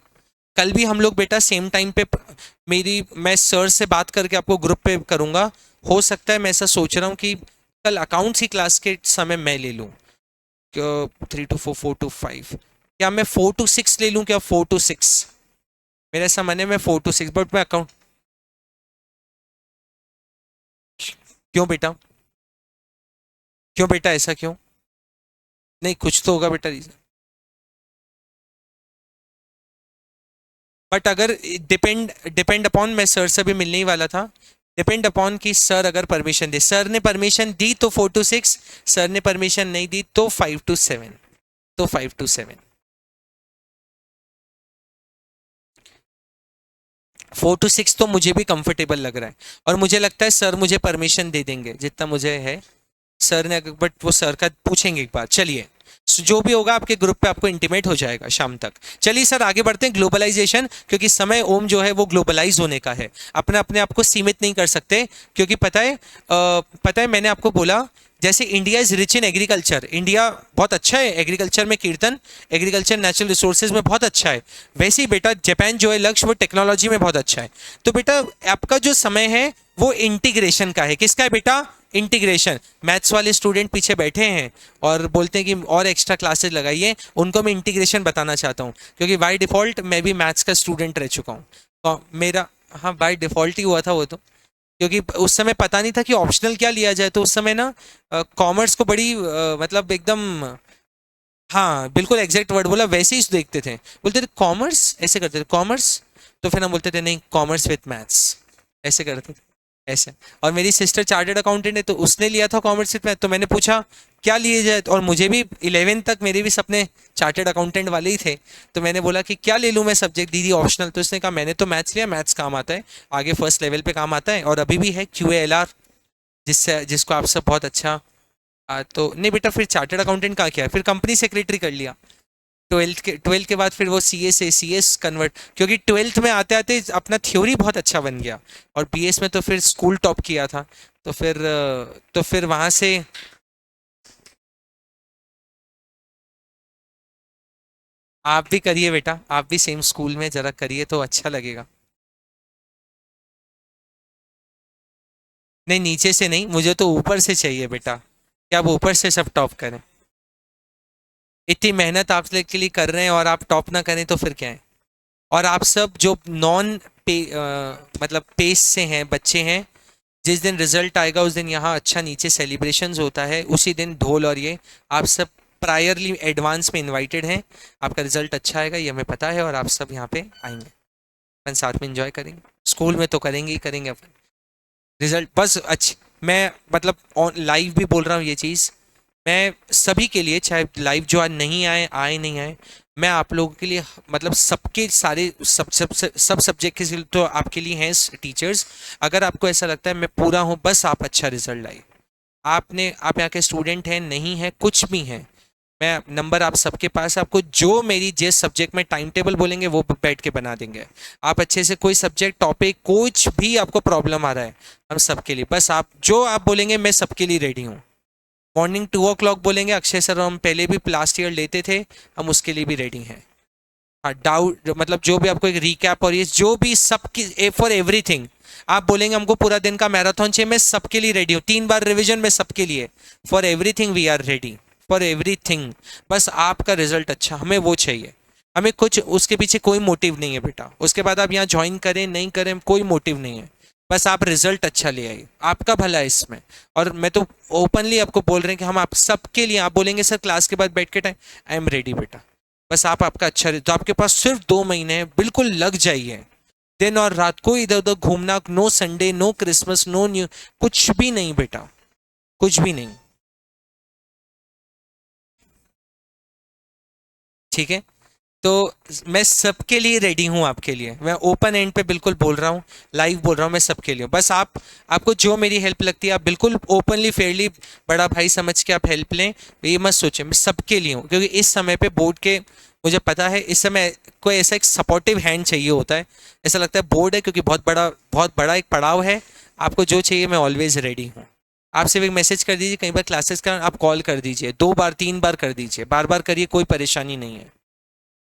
Speaker 1: कल भी हम लोग बेटा सेम टाइम पे मैं सर से बात करके आपको ग्रुप पे करूंगा। हो सकता है, मैं ऐसा सोच रहा हूँ कि कल अकाउंट्स की क्लास के समय मैं ले लूँ 3 to 4, 4 to 5, क्या मैं 4 to 6 ले लूँ? क्या 4 to 6? मेरा ऐसा मन है मैं 4 to 6, बट मैं अकाउंट, क्यों बेटा? क्यों बेटा ऐसा क्यों? नहीं कुछ तो होगा बेटा रीजन। बट अगर डिपेंड अपॉन, मैं सर से भी मिलने ही वाला था, डिपेंड अपॉन कि सर अगर परमिशन दे, सर ने परमिशन दी तो 4 to 6, सर ने परमिशन नहीं दी तो 5 to 7, तो 5 to 7, 4 to 6 तो मुझे भी कंफर्टेबल लग रहा है और मुझे लगता है सर मुझे परमिशन दे देंगे जितना मुझे है। सर ने, बट वो सर का पूछेंगे एक बार। चलिए जो भी होगा आपके ग्रुप पे आपको इंटीमेट हो जाएगा शाम तक। चलिए सर आगे बढ़ते हैं। ग्लोबलाइजेशन, क्योंकि समय ओम जो है वो ग्लोबलाइज होने का है, अपने आप को सीमित नहीं कर सकते, क्योंकि पता है मैंने आपको बोला जैसे India is rich in agriculture, India बहुत अच्छा है एग्रीकल्चर में कीर्तन, एग्रीकल्चर नेचुरल रिसोर्सेज में बहुत अच्छा है। वैसे ही बेटा जापान जो है लक्ष्य, वो टेक्नोलॉजी में बहुत अच्छा है। तो बेटा आपका जो समय है वो इंटीग्रेशन का है। किसका है बेटा? इंटीग्रेशन। मैथ्स वाले स्टूडेंट पीछे बैठे हैं और बोलते हैं कि और एक्स्ट्रा क्लासेस लगाइए, उनको मैं इंटीग्रेशन बताना चाहता हूँ, क्योंकि बाय डिफ़ॉल्ट मैं भी मैथ्स का स्टूडेंट रह चुका हूँ तो मेरा, हाँ बाय डिफ़ॉल्ट ही हुआ था वो तो, क्योंकि उस समय पता नहीं था कि ऑप्शनल क्या लिया जाए। तो उस समय ना कॉमर्स को बड़ी मतलब एकदम, हाँ बिल्कुल एग्जैक्ट वर्ड बोला, वैसे ही देखते थे, बोलते थे कॉमर्स, ऐसे करते थे कॉमर्स, तो फिर हम बोलते थे नहीं कॉमर्स विथ मैथ्स, ऐसे करते थे। ऐसे। और मेरी सिस्टर चार्टर्ड अकाउंटेंट है, तो उसने लिया था कॉमर्स में, तो मैंने पूछा क्या लिए जाए, और मुझे भी 11th तक मेरे भी सपने चार्टर्ड अकाउंटेंट वाले ही थे। तो मैंने बोला कि क्या ले लूँ मैं सब्जेक्ट दीदी ऑप्शनल, तो उसने कहा मैंने तो मैथ्स लिया, मैथ्स काम आता है आगे फर्स्ट लेवल पे काम आता है, और अभी भी है QALR, जिसको आप सब बहुत अच्छा तो नहीं बेटा, फिर चार्टर्ड अकाउंटेंट का किया, फिर कंपनी सेक्रेटरी कर लिया। 12th के बाद फिर वो CS कन्वर्ट, क्योंकि 12th में आते आते अपना थ्योरी बहुत अच्छा बन गया, और BS में तो फिर स्कूल टॉप किया था। तो फिर वहां से आप भी करिए बेटा, आप भी सेम स्कूल में जरा करिए तो अच्छा लगेगा। नहीं नीचे से नहीं, मुझे तो ऊपर से चाहिए बेटा, कि आप ऊपर से सब टॉप करें। इतनी मेहनत आप के लिए कर रहे हैं और आप टॉप ना करें तो फिर क्या है। और आप सब जो नॉन पे मतलब पेस से हैं बच्चे हैं, जिस दिन रिजल्ट आएगा उस दिन यहाँ अच्छा नीचे सेलिब्रेशंस होता है, उसी दिन ढोल और ये, आप सब प्रायरली एडवांस में इनवाइटेड हैं। आपका रिजल्ट अच्छा आएगा ये हमें पता है, और आप सब यहाँ पे आएंगे, अपन साथ में एंजॉय करेंगे। स्कूल में तो करेंगे ही करेंगे अपन। रिजल्ट बस अच्छी, मैं मतलब ऑन लाइव भी बोल रहा हूँ ये चीज़, मैं सभी के लिए, चाहे लाइव जो आज नहीं आए आए नहीं आए, मैं आप लोगों के लिए मतलब सबके सारे सब सब्जेक्ट के तो आपके लिए हैं टीचर्स। अगर आपको ऐसा लगता है मैं पूरा हूँ, बस आप अच्छा रिजल्ट लाइए। आप यहाँ के स्टूडेंट हैं नहीं हैं कुछ भी हैं, मैं नंबर आप सबके पास है, आपको जो मेरी जिस सब्जेक्ट में टाइम टेबल बोलेंगे वो बैठ के बना देंगे। आप अच्छे से कोई सब्जेक्ट टॉपिक कुछ भी आपको प्रॉब्लम आ रहा है, हम सबके लिए, बस आप जो आप बोलेंगे मैं सबके लिए रेडी हूँ। मॉर्निंग 2 o'clock बोलेंगे, अक्षय सर हम पहले भी लास्ट ईयर लेते थे, हम उसके लिए भी रेडी हैं। हाँ डाउट मतलब जो भी आपको एक रिकैप और ये जो भी सबकी फॉर एवरीथिंग, आप बोलेंगे हमको पूरा दिन का मैराथन चाहिए, मैं सबके लिए रेडी हूँ, 3 बार रिवीजन में सबके लिए, for everything we are ready, for everything. बस आपका रिजल्ट अच्छा, हमें वो चाहिए, हमें कुछ उसके पीछे कोई मोटिव नहीं है बेटा, उसके बाद आप यहाँ ज्वाइन करें नहीं करें कोई मोटिव नहीं है, बस आप रिजल्ट अच्छा ले आइए, आपका भला है इसमें। और मैं तो ओपनली आपको बोल रहे हैं कि हम आप सबके लिए, आप बोलेंगे सर क्लास के बाद बैठ के टाइम, आई एम रेडी बेटा, बस आप आपका अच्छा तो आपके पास सिर्फ 2 महीने हैं, बिल्कुल लग जाइए। दिन और रात को इधर उधर घूमना, no Sunday no Christmas no new, कुछ भी नहीं बेटा, कुछ भी नहीं। ठीक है, तो मैं सबके लिए रेडी हूँ, आपके लिए मैं ओपन एंड पे बिल्कुल बोल रहा हूँ, लाइव बोल रहा हूँ, मैं सबके लिए, बस आपको जो मेरी हेल्प लगती है आप बिल्कुल ओपनली फेयरली बड़ा भाई समझ के आप हेल्प लें, ये मत सोचें, मैं सबके लिए हूँ, क्योंकि इस समय पे बोर्ड के मुझे पता है इस समय कोई ऐसा एक सपोर्टिव हैंड चाहिए होता है, ऐसा लगता है बोर्ड है क्योंकि बहुत बड़ा एक पड़ाव है, आपको जो चाहिए मैं ऑलवेज रेडी हूँ। आप सिर्फ एक मैसेज कर दीजिए, कई बार क्लासेस का आप कॉल कर दीजिए, 2 बार 3 बार कर दीजिए, बार बार करिए, कोई परेशानी नहीं है।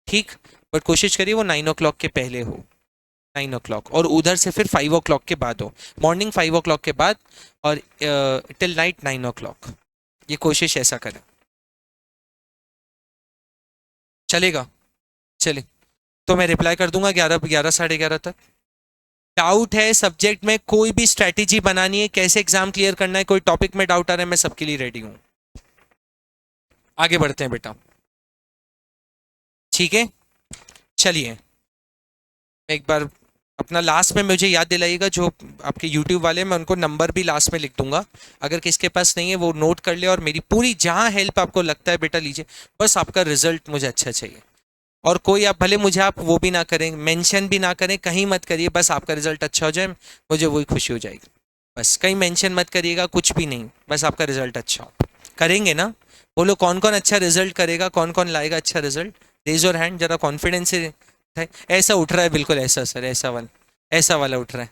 Speaker 1: ठीक, बट कोशिश करिए वो 9 o'clock के पहले हो, 9 o'clock, और उधर से फिर 5 o'clock के बाद हो, मॉर्निंग 5 o'clock के बाद, और टिल नाइट 9 o'clock, ये कोशिश ऐसा करें। चलेगा, चले, तो मैं रिप्लाई कर दूंगा 11 11 साढ़े 11 तक। डाउट है सब्जेक्ट में, कोई भी स्ट्रैटेजी बनानी है, कैसे एग्जाम क्लियर करना है, कोई टॉपिक में डाउट आ रहा है, मैं सबके लिए रेडी हूँ। आगे बढ़ते हैं बेटा, ठीक है, चलिए एक बार अपना लास्ट में मुझे याद दिलाइएगा, जो आपके यूट्यूब वाले मैं उनको नंबर भी लास्ट में लिख दूंगा, अगर किसके पास नहीं है वो नोट कर ले, और मेरी पूरी जहाँ हेल्प आपको लगता है बेटा लीजिए, बस आपका रिजल्ट मुझे अच्छा चाहिए। और कोई आप भले मुझे आप वो भी ना करें, मेंशन भी ना करें, कहीं मत करिए, बस आपका रिजल्ट अच्छा हो जाए, मुझे वही खुशी हो जाएगी। बस कहीं मेंशन मत करिएगा, कुछ भी नहीं, बस आपका रिजल्ट अच्छा हो। करेंगे ना, बोलो कौन कौन अच्छा रिजल्ट करेगा, कौन कौन लाएगा अच्छा रिजल्ट, रेज योर हैंड जरा कॉन्फिडेंस से है। ऐसा उठ रहा है बिल्कुल ऐसा सर, ऐसा वाला उठ रहा है,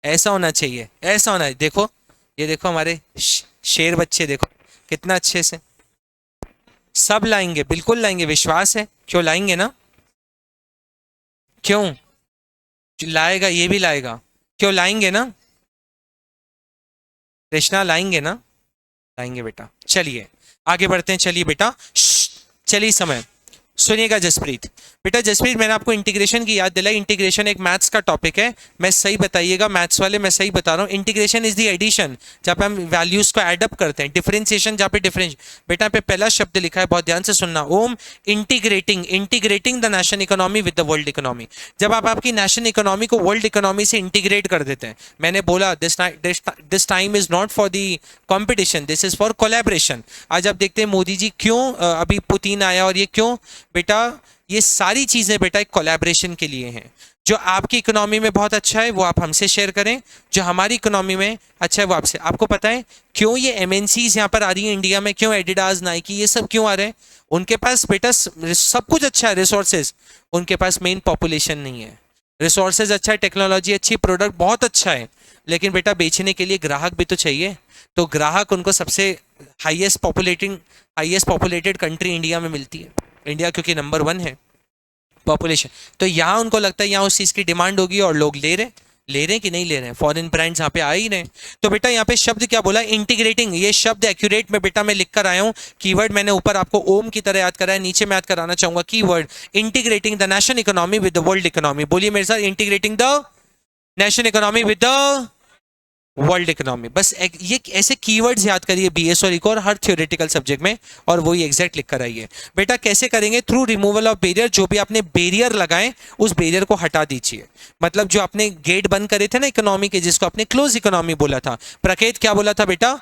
Speaker 1: ऐसा होना चाहिए, ऐसा होना है, देखो ये देखो हमारे शेर बच्चे देखो कितना अच्छे से, सब लाएंगे बिल्कुल लाएंगे, विश्वास है, क्यों लाएंगे ना, क्यों लाएगा, ये भी लाएगा, क्यों लाएंगे ना, कृष्णा लाएंगे ना, लाएंगे बेटा। चलिए आगे बढ़ते हैं, चलिए बेटा, चलिए समय सुनिएगा जसप्रीत, बेटा जसप्रीत मैंने आपको इंटीग्रेशन की याद दिलाई, इंटीग्रेशन एक मैथ्स का टॉपिक है, मैं सही बताइएगा मैथ्स वाले, मैं सही बता रहा हूँ। इंटीग्रेशन इज द एडिशन, जहाँ पे हम वैल्यूज को एड अप करते हैं। डिफरेंशिएशन जहाँ पे डिफरेंस, बेटा यहाँ पे पहला शब्द लिखा है, बहुत ध्यान से सुनना, Om, integrating, integrating the national economy with the world economy. जब आप आपकी नेशनल इकोनॉमी को वर्ल्ड इकोनॉमी से इंटीग्रेट कर देते हैं, मैंने बोला this time is not for the competition, this is for collaboration. आज आप देखते हैं मोदी जी क्यों अभी पुतिन आया, और ये क्यों बेटा, ये सारी चीजें बेटा एक कोलैबोरेशन के लिए हैं। जो आपकी इकोनॉमी में बहुत अच्छा है वो आप हमसे शेयर करें, जो हमारी इकोनॉमी में अच्छा है वो आपसे। आपको पता है क्यों ये एमएनसीज यहाँ पर आ रही है इंडिया में, क्यों एडिडास, नाइकी ये सब क्यों आ रहे हैं? उनके पास बेटा सब कुछ अच्छा है, रिसोर्सेज, उनके पास मेन पॉपुलेशन नहीं है। रिसोर्सेज अच्छा है, टेक्नोलॉजी अच्छी, प्रोडक्ट बहुत अच्छा है, लेकिन बेटा बेचने के लिए ग्राहक भी तो चाहिए। तो ग्राहक उनको सबसे हाईएस्ट पॉपुलेटेड कंट्री इंडिया में मिलती है, इंडिया क्योंकि नंबर 1 है पॉपुलेशन। तो यहाँ उनको लगता है यहाँ उस चीज़ की डिमांड होगी और लोग ले रहे हैं कि नहीं ले रहे हैं, फॉरेन ब्रांड्स यहाँ पे आ ही रहे हैं। तो बेटा यहाँ पे शब्द क्या बोला, इंटीग्रेटिंग, ये शब्द एक्यूरेट में बेटा मैं लिख कर आया हूँ। कीवर्ड मैंने ऊपर आपको ओम की तरह याद कराया, नीचे मैं याद कराना चाहूंगा keyword integrating the national economy with the world economy. बोलिए मेरे साथ, integrating the national economy with the world economy. बस ये ऐसे कीवर्ड्स याद करिए बीएसओ को और हर थ्योरेटिकल सब्जेक्ट में, और वही एग्जैक्ट लिख कर आइए। बेटा कैसे करेंगे? थ्रू रिमूवल ऑफ बैरियर, जो भी आपने बैरियर लगाए उस बैरियर को हटा दीजिए। मतलब जो आपने गेट बंद करे थे ना इकोनॉमी के, जिसको आपने क्लोज इकोनॉमी बोला था, प्रकेत क्या बोला था बेटा?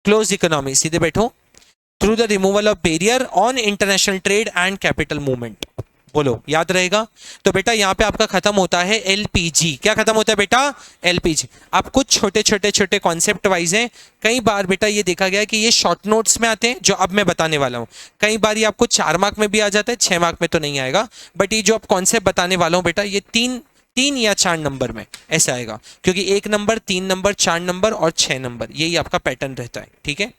Speaker 1: Close economy. सीधे बैठो। Through the removal of barrier on international trade and capital movement, बोलो याद रहेगा। तो बेटा यहाँ पे आपका खत्म होता है एलपीजी। क्या खत्म होता है बेटा? एलपीजी। आप कुछ छोटे कॉन्सेप्ट वाइज हैं, कई बार बेटा ये देखा गया है कि ये शॉर्ट नोट्स में आते हैं जो अब मैं बताने वाला हूँ। कई बार ये आपको 4 मार्क में भी आ जाता है, 6 मार्क में तो नहीं आएगा, बट ये जो आप कॉन्सेप्ट बताने वाला हूँ बेटा, ये तीन या 4 नंबर में ऐसे आएगा, क्योंकि 1 नंबर, 3 नंबर, 4 नंबर और 6 नंबर, यही आपका पैटर्न रहता है, ठीक है।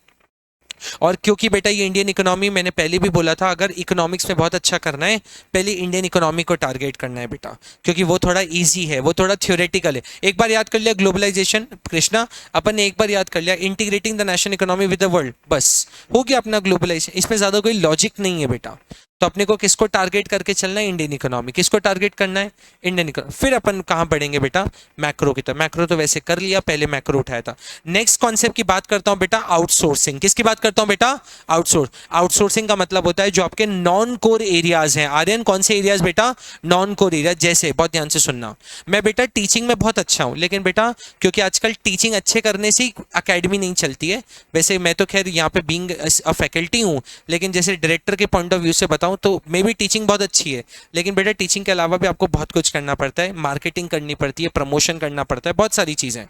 Speaker 1: और क्योंकि बेटा ये इंडियन इकोनॉमी, मैंने पहले भी बोला था, अगर इकोनॉमिक्स में बहुत अच्छा करना है पहले इंडियन इकोनॉमी को टारगेट करना है बेटा, क्योंकि वो थोड़ा इजी है, वो थोड़ा थ्योरेटिकल है। एक बार याद कर लिया ग्लोबलाइजेशन, कृष्णा अपन ने एक बार याद कर लिया, integrating the national economy with the world, बस हो गया अपना ग्लोबलाइजेशन। इसमें ज्यादा कोई लॉजिक नहीं है बेटा। तो अपने को किसको टारगेट करके चलना है? Indian economy. किसको टारगेट करना है? Indian economy. फिर अपन कहाँ बढ़ेंगे बेटा? मैक्रो की तरफ। मैक्रो तो वैसे कर लिया, पहले मैक्रो उठाया था। नेक्स्ट कॉन्सेप्ट की बात करता हूं बेटा, आउटसोर्सिंग। किसकी बात करता हूं बेटा? आउटसोर्सिंग का मतलब होता है जो आपके नॉन कोर एरियाज हैं। आर्यन कौन से एरियाज बेटा? Non core area. जैसे बहुत ध्यान से सुनना, मैं बेटा टीचिंग में बहुत अच्छा हूं, लेकिन बेटा क्योंकि आजकल टीचिंग अच्छे करने से अकेडमी नहीं चलती है, वैसे मैं तो खैर यहाँ पे बीइंग अ फैकल्टी हूँ, लेकिन जैसे डायरेक्टर के पॉइंट ऑफ व्यू से बताऊं तो मे भी टीचिंग बहुत अच्छी है, लेकिन बेटा टीचिंग के अलावा भी आपको बहुत कुछ करना पड़ता है, मार्केटिंग करनी पड़ती है, प्रमोशन करना पड़ता है, बहुत सारी चीजें।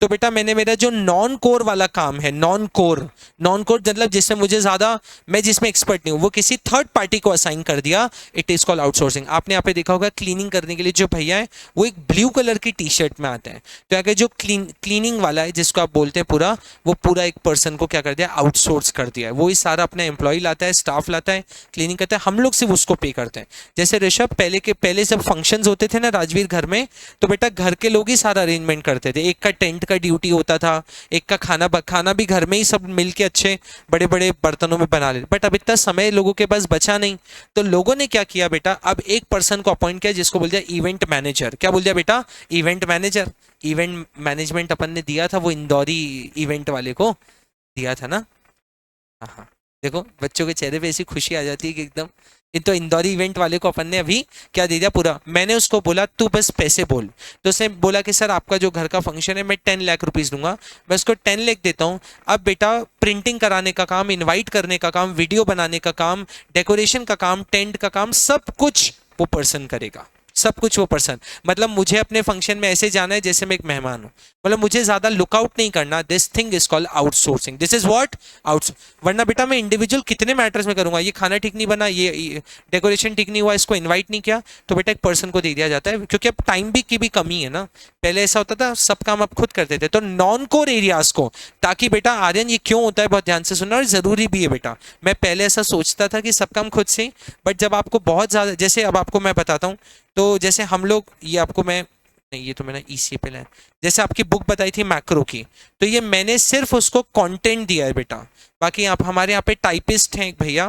Speaker 1: तो बेटा मैंने मेरा जो नॉन कोर वाला काम है, नॉन कोर मतलब जिसमें मुझे ज्यादा, मैं जिसमें एक्सपर्ट नहीं हूं, वो किसी थर्ड पार्टी को असाइन कर दिया, इट इज कॉल्ड आउटसोर्सिंग। आपने यहाँ पे देखा होगा क्लीनिंग करने के लिए जो भैया है वो एक ब्लू कलर की टी शर्ट में आते हैं, तो अगर जो क्लीनिंग वाला है जिसको आप बोलते हैं पूरा, वो पूरा एक पर्सन को क्या कर दिया? आउटसोर्स कर दिया है। वो ही सारा अपना एम्प्लॉय लाता है, स्टाफ लाता है, क्लीनिंग करता है, हम लोग सिर्फ उसको पे करते हैं। जैसे ऋषभ पहले जब फंक्शंस होते थे ना राजवीर घर में, तो बेटा घर के लोग ही सारा अरेंजमेंट करते थे। एक का टेंट का ड्यूटी होता था, एक का खाना भी घर में ही सब मिलके अच्छे बड़े बड़े बर्तनों में बना लेते। बट अब इतना समय लोगों के पास बचा नहीं, तो लोगों ने क्या किया बेटा, अब एक पर्सन को अपॉइंट किया जिसको बोल दिया इवेंट मैनेजर। क्या बोल दिया बेटा? Event manager. इवेंट मैनेजमेंट अपन ने दिया था वो इंदौरी इवेंट वाले को दिया था ना। हाँ, देखो बच्चों के चेहरे पे ऐसी खुशी आ जाती है कि एकदम, तो इंदौरी इवेंट वाले को अपन ने अभी क्या दे दिया पूरा। मैंने उसको बोला तू बस पैसे बोल, तो उसने बोला कि सर आपका जो घर का फंक्शन है मैं 10 लाख रुपीस दूंगा। मैं उसको 10 लाख देता हूँ। अब बेटा प्रिंटिंग कराने का काम, इनवाइट करने का काम, वीडियो बनाने का काम, डेकोरेशन का काम, टेंट का काम, सब कुछ वो पर्सन करेगा, सब कुछ वो पर्सन। मतलब मुझे अपने फंक्शन में ऐसे जाना है जैसे मैं एक मेहमान हूं, मतलब मुझे ज्यादा लुकआउट नहीं करना। This thing is called outsourcing. This is what? Outsource. वरना बेटा मैं इंडिविजुअल कितने मैटर्स में करूंगा, ये खाना ठीक नहीं बना, ये डेकोरेशन ठीक नहीं हुआ, इसको इन्वाइट नहीं किया, तो बेटा एक पर्सन को दे दिया जाता है, क्योंकि अब टाइम भी की भी कमी है ना। पहले ऐसा होता था सब काम आप खुद करते थे। तो नॉन कोर एरियाज को, ताकि बेटा आर्यन ये क्यों होता है बहुत ध्यान से सुनना, और जरूरी भी है बेटा। मैं पहले ऐसा सोचता था कि सब काम खुद से, बट जब आपको बहुत ज्यादा, जैसे अब आपको मैं बताता हूँ, तो जैसे हम लोग, ये आपको मैं नहीं, ये तो मैंने ईसी पे लाया, जैसे आपकी बुक बताई थी मैक्रो की, तो ये मैंने सिर्फ उसको कंटेंट दिया है बेटा। बाकी आप हमारे यहाँ पे टाइपिस्ट हैं एक भैया,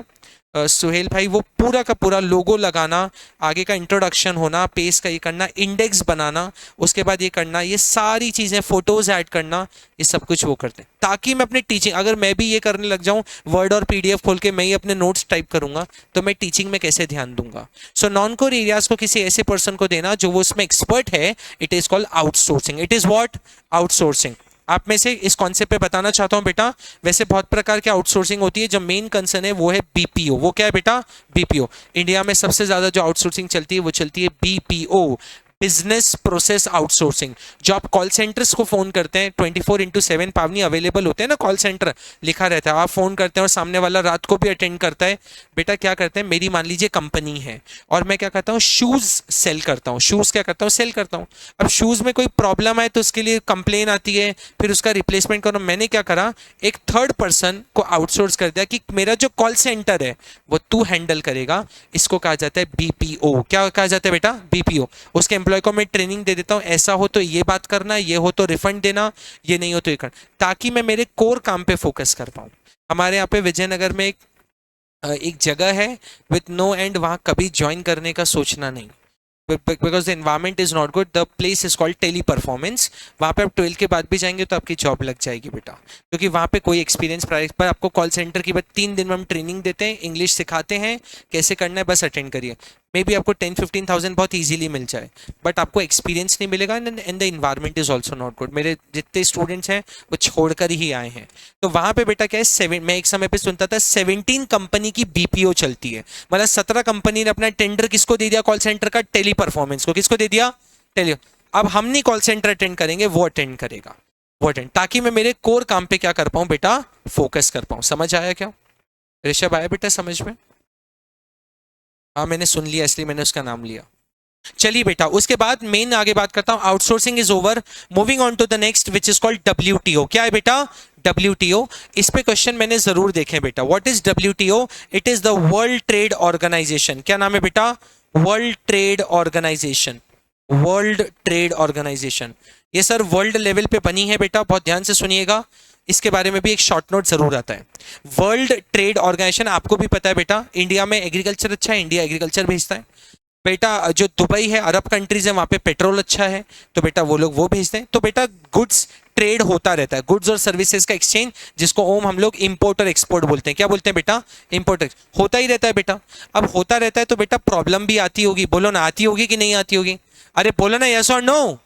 Speaker 1: सुहेल भाई वो पूरा का पूरा लोगो लगाना, आगे का इंट्रोडक्शन होना, पेज का ये करना, इंडेक्स बनाना, उसके बाद ये करना, ये सारी चीज़ें, फोटोज ऐड करना, ये सब कुछ वो करते हैं ताकि मैं अपने टीचिंग, अगर मैं भी ये करने लग जाऊं वर्ड और पीडीएफ खोल के मैं ही अपने नोट्स टाइप करूंगा तो मैं टीचिंग में कैसे ध्यान दूंगा। सो नॉन कोर एरियाज को किसी ऐसे पर्सन को देना जो वो उसमें एक्सपर्ट है, it is called outsourcing. It is what? Outsourcing. आप में से इस कॉन्सेप्ट पे बताना चाहता हूं बेटा, वैसे बहुत प्रकार की आउटसोर्सिंग होती है, जो मेन कंसर्न है वो है बीपीओ। वो क्या है बेटा? बीपीओ। इंडिया में सबसे ज्यादा जो आउटसोर्सिंग चलती है वो चलती है बीपीओ, बिजनेस प्रोसेस आउटसोर्सिंग। जो आप कॉल सेंटर्स को फोन करते हैं 24/7 पावनी अवेलेबल होते हैं ना, कॉल सेंटर लिखा रहता है, आप फोन करते हैं और सामने वाला रात को भी अटेंड करता है। बेटा क्या करते हैं, मेरी मान लीजिए कंपनी है और मैं क्या करता हूँ, शूज सेल करता हूँ। शूज क्या करता हूँ, सेल करता हूँ। अब शूज में कोई प्रॉब्लम आए तो उसके लिए कंप्लेन आती है, फिर उसका रिप्लेसमेंट करो। मैंने क्या करा, एक थर्ड पर्सन को आउटसोर्स कर दिया कि मेरा जो कॉल सेंटर है वो तू हैंडल करेगा। इसको कहा जाता है बीपीओ। क्या कहा जाता है बेटा? बीपीओ। उसके एम्प्लॉय को मैं ट्रेनिंग दे देता हूँ, ऐसा हो तो ये बात करना, ये हो तो रिफंड देना, ये नहीं हो तो ये करना, ताकि मैं मेरे कोर काम पे फोकस कर पाऊँ। हमारे यहाँ पे विजयनगर में एक जगह है विथ नो एंड, वहाँ कभी ज्वाइन करने का सोचना नहीं, because the environment is not good. The place is called Teleperformance. वहाँ पे आप 12 के बाद भी जाएंगे तो आपकी जॉब लग जाएगी बेटा, क्योंकि वहाँ पे कोई एक्सपीरियंस प्राइस पर आपको कॉल सेंटर की बस 3 दिन में हम ट्रेनिंग देते हैं, इंग्लिश सिखाते हैं कैसे करना है, बस अटेंड करिए। मे बी आपको 10-15,000 बहुत ईजिली मिल जाए, बट आपको एक्सपीरियंस नहीं मिलेगा and the environment is also not good. मेरे जितने स्टूडेंट्स हैं वो छोड़कर ही आए हैं। तो वहाँ पे बेटा क्या है, मैं एक समय पे सुनता था 17 कंपनी की बीपीओ चलती है, मतलब 17 कंपनी ने अपना टेंडर किसको दे दिया, कॉल सेंटर का, टेली परफॉर्मेंस को। किसको दे दिया? टेली। अब हम नहीं कॉल सेंटर अटेंड करेंगे, वो अटेंड करेगा, वो अटेंड, ताकि मैं मेरे कोर काम पे क्या कर पाऊं बेटा, फोकस कर पाऊं। समझ आया क्या? ऋषभ आया बेटा समझ में? हाँ मैंने सुन लिया इसलिए मैंने उसका नाम लिया। चलिए बेटा, उसके बाद मेन आगे बात करता हूं। Outsourcing is over, moving on to the next which is called WTO. क्या है बेटा? डब्ल्यूटीओ। इस पे क्वेश्चन मैंने जरूर देखे बेटा। What is WTO? It is the world trade organization. क्या नाम है बेटा? World trade organization. World trade organization, ये सर वर्ल्ड लेवल पे बनी है बेटा, बहुत ध्यान से सुनिएगा, इसके बारे में भी एक शॉर्ट नोट जरूर आता है। वर्ल्ड ट्रेड ऑर्गेनाइजेशन, आपको भी पता है बेटा, इंडिया में एग्रीकल्चर अच्छा है, इंडिया एग्रीकल्चर भेजता है बेटा। जो दुबई है, अरब कंट्रीज है, वहां पे पेट्रोल अच्छा है तो बेटा वो लोग वो भेजते हैं। तो बेटा गुड्स ट्रेड होता रहता है, गुड्स और सर्विसेज का एक्सचेंज, जिसको ओम हम लोग इंपोर्ट और एक्सपोर्ट बोलते हैं। क्या बोलते हैं बेटा? इंपोर्ट होता ही रहता है बेटा। अब होता रहता है तो बेटा प्रॉब्लम भी आती होगी, बोलो ना, आती होगी कि नहीं आती होगी? अरे बोलो ना, यस और नो।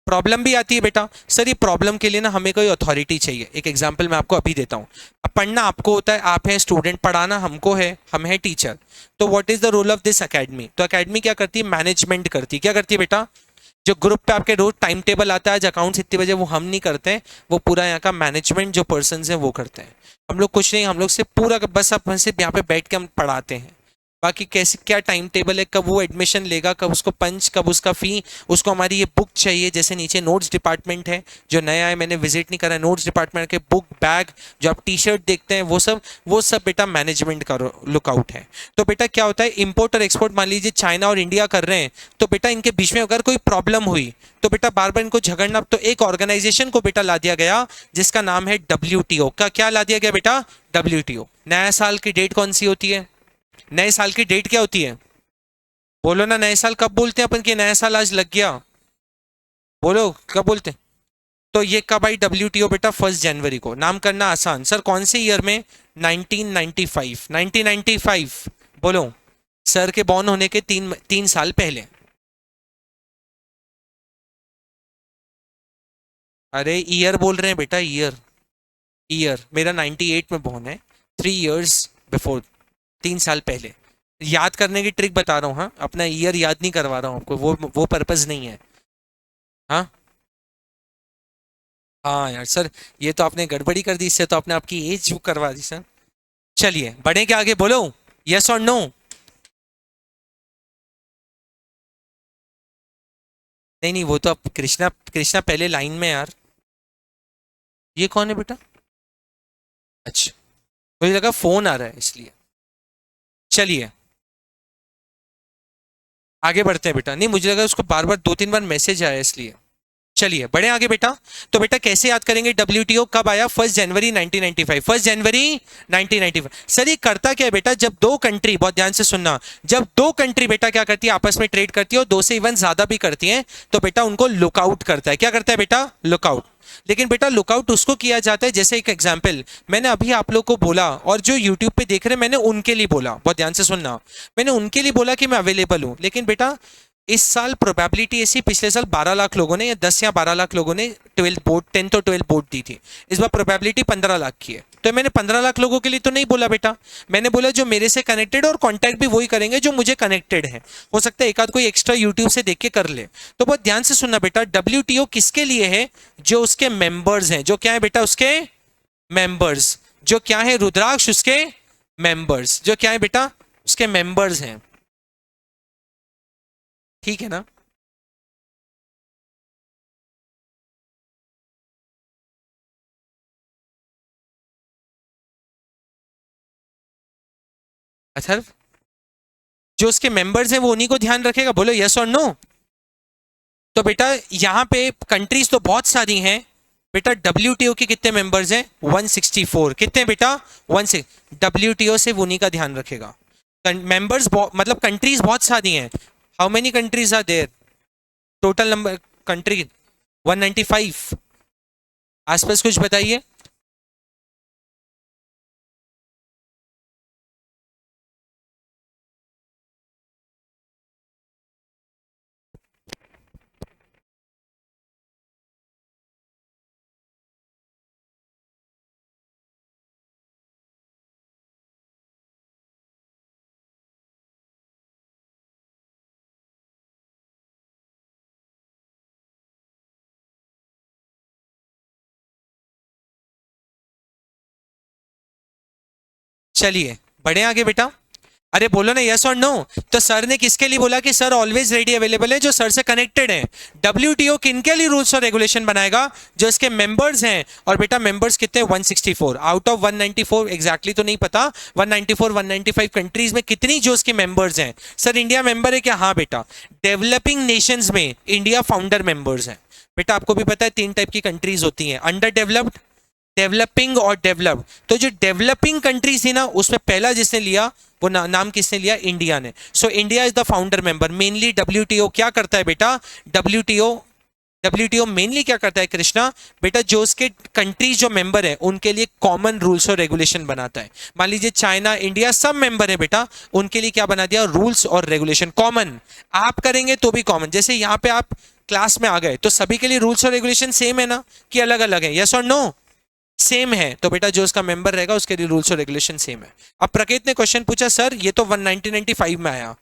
Speaker 1: प्रॉब्लम भी आती है बेटा। सर ये प्रॉब्लम के लिए ना हमें कोई अथॉरिटी चाहिए। एक एग्जांपल मैं आपको अभी देता हूँ। अब पढ़ना आपको होता है, आप हैं स्टूडेंट, पढ़ाना हमको है, हम हैं टीचर। तो what is the role of this academy? तो एकेडमी क्या करती है? मैनेजमेंट करती है। क्या करती है बेटा? जो ग्रुप पे आपके रोज टाइम टेबल आता है, आज अकाउंट्स इतने बजे, वो हम नहीं करते हैं, वो पूरा यहाँ का मैनेजमेंट जो पर्सन है वो करते हैं। हम लोग कुछ नहीं, हम लोग से पूरा बस आप सिर्फ यहाँ पे बैठ के हम पढ़ाते हैं। बाकी कैसे क्या टाइम टेबल है, कब वो एडमिशन लेगा, कब उसको पंच, कब उसका फी, उसको हमारी ये बुक चाहिए। जैसे नीचे नोट्स डिपार्टमेंट है, जो नया है, मैंने विजिट नहीं करा है, नोट्स डिपार्टमेंट के बुक बैग, जो आप टी शर्ट देखते हैं, वो सब बेटा मैनेजमेंट का लुकआउट है। तो बेटा क्या होता है, इंपोर्ट और एक्सपोर्ट मान लीजिए चाइना और इंडिया कर रहे हैं, तो बेटा इनके बीच में अगर कोई प्रॉब्लम हुई तो बेटा बार बार इनको झगड़ना, तो एक ऑर्गेनाइजेशन को बेटा ला दिया गया जिसका नाम है डब्ल्यूटीओ। का क्या ला दिया गया बेटा? डब्ल्यूटीओ। नया साल की डेट कौन सी होती है? नए साल की डेट क्या होती है? बोलो ना, नए साल कब बोलते हैं अपन कि नया साल आज लग गया? बोलो कब बोलते हैं? तो ये कब आई डब्ल्यूटीओ बेटा? 1 जनवरी को। नाम करना आसान। सर कौन से ईयर में? 1995। 1995 बोलो, सर के बॉर्न होने के तीन साल पहले। अरे ईयर बोल रहे हैं बेटा, ईयर। ईयर मेरा 98 में बॉर्न है, 3 years बिफोर, 3 साल पहले। याद करने की ट्रिक बता रहा हूँ, हाँ, अपना ईयर याद नहीं करवा रहा हूँ आपको, वो पर्पज नहीं है। हाँ हाँ यार सर, ये तो आपने गड़बड़ी कर दी, इससे तो आपने आपकी एज करवा दी सर। चलिए बढ़े क्या आगे, बोलो यस और नो। नहीं नहीं, वो तो अब कृष्णा, कृष्णा पहले लाइन में यार। ये कौन है बेटा? अच्छा, मुझे लगा फोन आ रहा है इसलिए। चलिए आगे बढ़ते हैं बेटा। नहीं मुझे लगा उसको बार बार 2-3 बार मैसेज आया इसलिए। चलिए बढ़े आगे बेटा। तो बेटा कैसे याद करेंगे, डब्ल्यूटीओ कब आया, 1 जनवरी 1995, 1 जनवरी 1995। सर ये करता क्या है बेटा, जब दो कंट्री, बहुत ध्यान से सुनना, जब दो कंट्री बेटा क्या करती है, आपस में ट्रेड करती है और दो से इवन ज्यादा भी करती है, तो बेटा उनको लुकआउट करता है। क्या करता है बेटा, लुकआउट। लेकिन बेटा लुकआउट उसको किया जाता है, जैसे एक एग्जांपल मैंने अभी आप लोग को बोला, और जो यूट्यूब पे देख रहे हैं मैंने उनके लिए बोला, बहुत ध्यान से सुनना, मैंने उनके लिए बोला कि मैं अवेलेबल हूं। लेकिन बेटा इस साल प्रोबेबिलिटी ऐसी, पिछले साल 12 लाख लोगों ने या 10 या 12 लाख लोगों ने 12 बोर्ड 10 और 12 बोर्ड दी थी, इस बार प्रोबेबिलिटी 15 लाख की है। तो मैंने 15 लाख लोगों के लिए तो नहीं बोला बेटा, मैंने बोला जो मेरे से कनेक्टेड, और कांटेक्ट भी वही करेंगे जो मुझे कनेक्टेड है। हो सकता है एक आध कोई एक्स्ट्रा यूट्यूब से देख के कर ले। तो बहुत ध्यान से सुनना बेटा, डब्ल्यूटीओ किसके लिए है, जो उसके मेंबर्स हैं, जो क्या है बेटा उसके मेंबर्स, जो क्या है रुद्राक्ष उसके मेंबर्स, जो क्या है बेटा उसके मेंबर्स हैं, ठीक है ना। अथर्व, जो उसके मेंबर्स हैं वो उन्हीं को ध्यान रखेगा, बोलो यस और नो। तो बेटा यहाँ पे कंट्रीज तो बहुत सारी हैं बेटा, डब्ल्यूटीओ के कितने मेंबर्स हैं, 164, कितने बेटा 16, डब्ल्यूटीओ से वो उन्हीं का ध्यान रखेगा। मेंबर्स मतलब कंट्रीज बहुत सारी हैं, how many countries are there, total number country 195, आसपास कुछ बताइए। चलिए बढ़े आगे बेटा, अरे बोलो ना यस और नो। तो सर ने किसके लिए बोला कि सर ऑलवेज रेडी अवेलेबल है, जो सर से कनेक्टेड है। डब्ल्यूटीओ किनके लिए रूल्स और रेगुलेशन बनाएगा, जो इसके मेंबर्स हैं। और बेटा मेंबर्स कितने, 164 आउट ऑफ 194, एग्जैक्टली तो नहीं पता, 194 195 कंट्रीज में कितनी जो उसके मेंबर्स हैं। सर इंडिया मेंबर है क्या, हाँ बेटा। डेवलपिंग नेशंस में इंडिया फाउंडर मेंबर्स है। बेटा आपको भी पता है 3 टाइप की कंट्रीज होती हैं, अंडर डेवलप्ड, डेवलपिंग और डेवलप्ड। तो जो डेवलपिंग कंट्रीज थी ना, उसमें पहला जिसने लिया वो नाम किसने लिया, इंडिया ने। So India is the founder member. Mainly WTO क्या करता है बेटा, डब्ल्यूटीओ मेनली क्या करता है कृष्णा बेटा, जो उसके कंट्रीज जो मेंबर है उनके लिए कॉमन रूल्स और रेगुलेशन बनाता है। मान लीजिए चाइना इंडिया सब मेंबर है बेटा, उनके लिए क्या बना दिया, रूल्स और रेगुलेशन कॉमन। आप करेंगे तो भी कॉमन, जैसे यहाँ पे आप क्लास में आ गए तो सभी के लिए रूल्स और रेगुलेशन सेम है ना, कि अलग अलग है, यस और नो, सेम है। तो बेटा जो उसका मेंबर रहेगा उसके लिए रूल्स और रेगुलेशन सेम है। अब प्रकेत ने क्वेश्चन पूछा, सर ये तो 1995 में आया,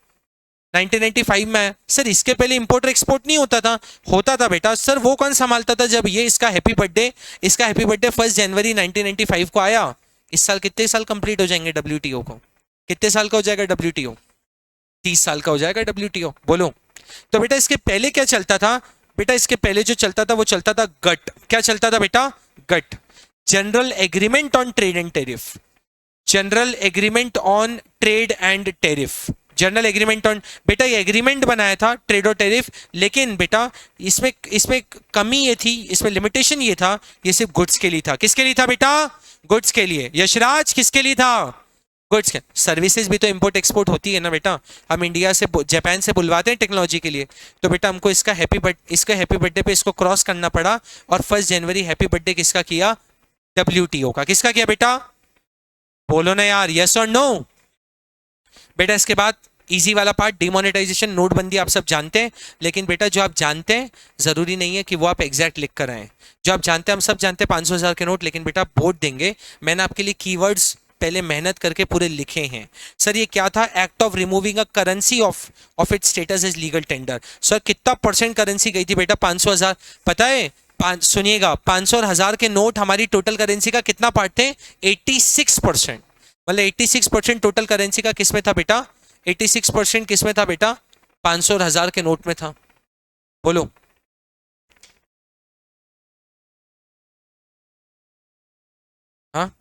Speaker 1: 1995 में आया सर, इसके पहले इंपोर्ट एक्सपोर्ट नहीं होता था, होता था बेटा। सर वो कौन संभालता था जब ये इसका हैप्पी बर्थडे, 1 जनवरी 1995 को आया। इस साल कितने साल कंप्लीट हो जाएंगे डब्ल्यूटीओ को, कितने साल का हो जाएगा डब्ल्यूटीओ, 30 साल का हो जाएगा डब्ल्यूटीओ, बोलो। तो बेटा इसके पहले क्या चलता था बेटा, इसके पहले जो चलता था वो चलता था गट। क्या चलता था बेटा, GATT, general agreement on trade and tariff, general agreement on trade and tariff, general agreement on. बेटा ये एग्रीमेंट बनाया था ट्रेड और टेरिफ, लेकिन बेटा इसमें इसमें कमी ये थी, इसमें लिमिटेशन ये था, ये सिर्फ गुड्स के लिए था। किसके लिए था बेटा, गुड्स के लिए। यशराज किसके लिए था, गुड्स के। सर्विसेज भी तो इंपोर्ट एक्सपोर्ट होती है ना बेटा, हम इंडिया से जापान से बुलवाते हैं टेक्नोलॉजी के लिए। तो बेटा हमको इसका हैप्पी बर्थडे पे इसको क्रॉस करना पड़ा, और 1 जनवरी हैप्पी बर्थडे किसका किया, डब्ल्यूटीओ का। किसका किया बेटा, बोलो ना यार यस और नो। बेटा इसके बाद इजी वाला पार्ट, डिमोनेटाइजेशन, नोटबंदी आप सब जानते हैं। लेकिन बेटा जो आप जानते हैं जरूरी नहीं है कि वो आप एग्जैक्ट लिख कर आए। जो आप जानते हैं हम सब जानते हैं 500,000 के नोट, लेकिन बेटा वोट देंगे, मैंने आपके लिए कीवर्ड्स पहले मेहनत करके पूरे लिखे हैं। सर ये क्या था, act of removing a currency of its status as legal tender. Sir कितना परसेंट करेंसी गई थी बेटा, 500,000, पता है सुनिएगा, 500 और 1000 के नोट हमारी टोटल करेंसी का कितना पार्ट थे, 86%। मतलब 86% टोटल करेंसी का किसमें था बेटा, 86% किसमें था बेटा, 500 और 1000 के नोट में था, बोलो। हाँ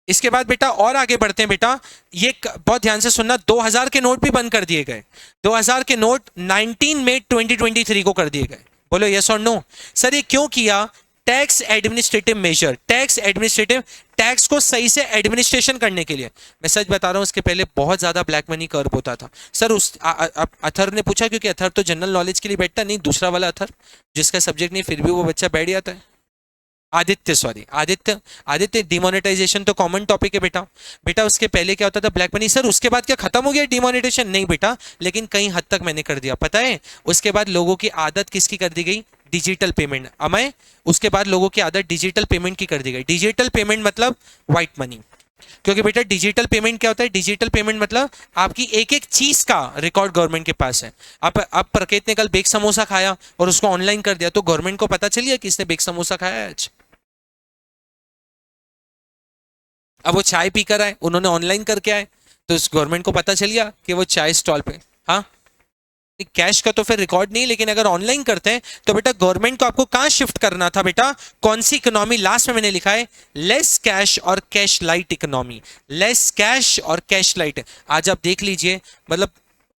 Speaker 1: इसके बाद बेटा और आगे बढ़ते हैं बेटा, ये बहुत ध्यान से सुनना, 2000 के नोट भी बंद कर दिए गए। 2000 के नोट 19 मई 2023 को कर दिए गए, बोलो यस और नो। सर ये क्यों किया? Tax administrative measure, tax administrative, tax को सही से एडमिनिस्ट्रेशन करने के लिए। मैं सच बता रहा हूं, उसके पहले बहुत ज्यादा ब्लैक मनी कर्व होता था सर। उस अथर ने पूछा, क्योंकि अथर तो जनरल नॉलेज के लिए बैठता नहीं, दूसरा वाला अथर जिसका सब्जेक्ट नहीं, फिर भी वो बच्चा बैठ जाता है। आदित्य, सॉरी आदित्य, आदित्य डिमोनेटाइजेशन तो कॉमन टॉपिक है बेटा। बेटा उसके पहले क्या होता था? Black money. सर उसके बाद क्या खत्म हो गया डिमोनेटाइजेशन? नहीं बेटा, लेकिन कई हद तक मैंने कर दिया, पता है। उसके बाद लोगों की आदत किसकी कर दी गई? Digital payment. अमय, उसके बाद लोगों की आदत डिजिटल पेमेंट की कर दी गई। डिजिटल पेमेंट मतलब व्हाइट मनी। क्योंकि बेटा डिजिटल पेमेंट क्या होता है? डिजिटल पेमेंट मतलब आपकी एक एक चीज का रिकॉर्ड गवर्नमेंट के पास है। अब प्रकेत ने कल बेक समोसा खाया और उसको ऑनलाइन कर दिया, तो गवर्नमेंट को पता चल गया कि इसने बेक समोसा खाया है आज। अब वो चाय पी कर आए, उन्होंने ऑनलाइन करके आए, तो उस गवर्नमेंट को पता चल गया कि वो चाय स्टॉल पे। हाँ, कैश का तो फिर रिकॉर्ड नहीं, लेकिन अगर ऑनलाइन करते हैं तो बेटा गवर्नमेंट को आपको कहां शिफ्ट करना था बेटा? कौन सी इकोनॉमी? लास्ट में मैंने लिखा है लेस कैश और cash light economy. Less cash और कैश लाइट। आज आप देख लीजिए, मतलब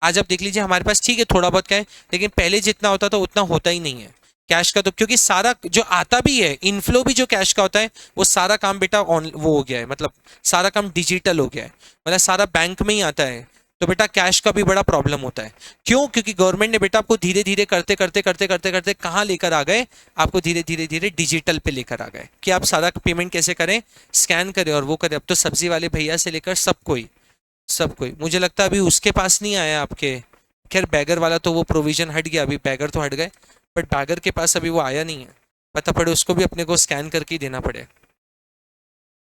Speaker 1: आज आप देख लीजिए, हमारे पास ठीक है थोड़ा बहुत क्या है, लेकिन पहले जितना होता था उतना होता ही नहीं है कैश का। तो क्योंकि सारा जो आता भी है, इनफ्लो भी जो कैश का होता है, वो सारा काम बेटा ऑन वो हो गया है, मतलब सारा काम डिजिटल हो गया है, मतलब सारा बैंक में ही आता है। तो बेटा कैश का भी बड़ा प्रॉब्लम होता है। क्यों? क्योंकि गवर्नमेंट ने बेटा आपको धीरे धीरे करते करते करते करते करते कहाँ लेकर आ गए? आपको धीरे धीरे धीरे डिजिटल पे लेकर आ गए कि आप सारा पेमेंट कैसे करें, स्कैन करें और वो करें। अब तो सब्जी वाले भैया से लेकर सब कोई मुझे लगता है अभी उसके पास नहीं आया आपके। खैर बैगर वाला तो वो प्रोविजन हट गया, अभी बैगर तो हट गए, बट बैगर के पास अभी वो आया नहीं है। पता पड़े उसको भी अपने को स्कैन करके ही देना पड़े।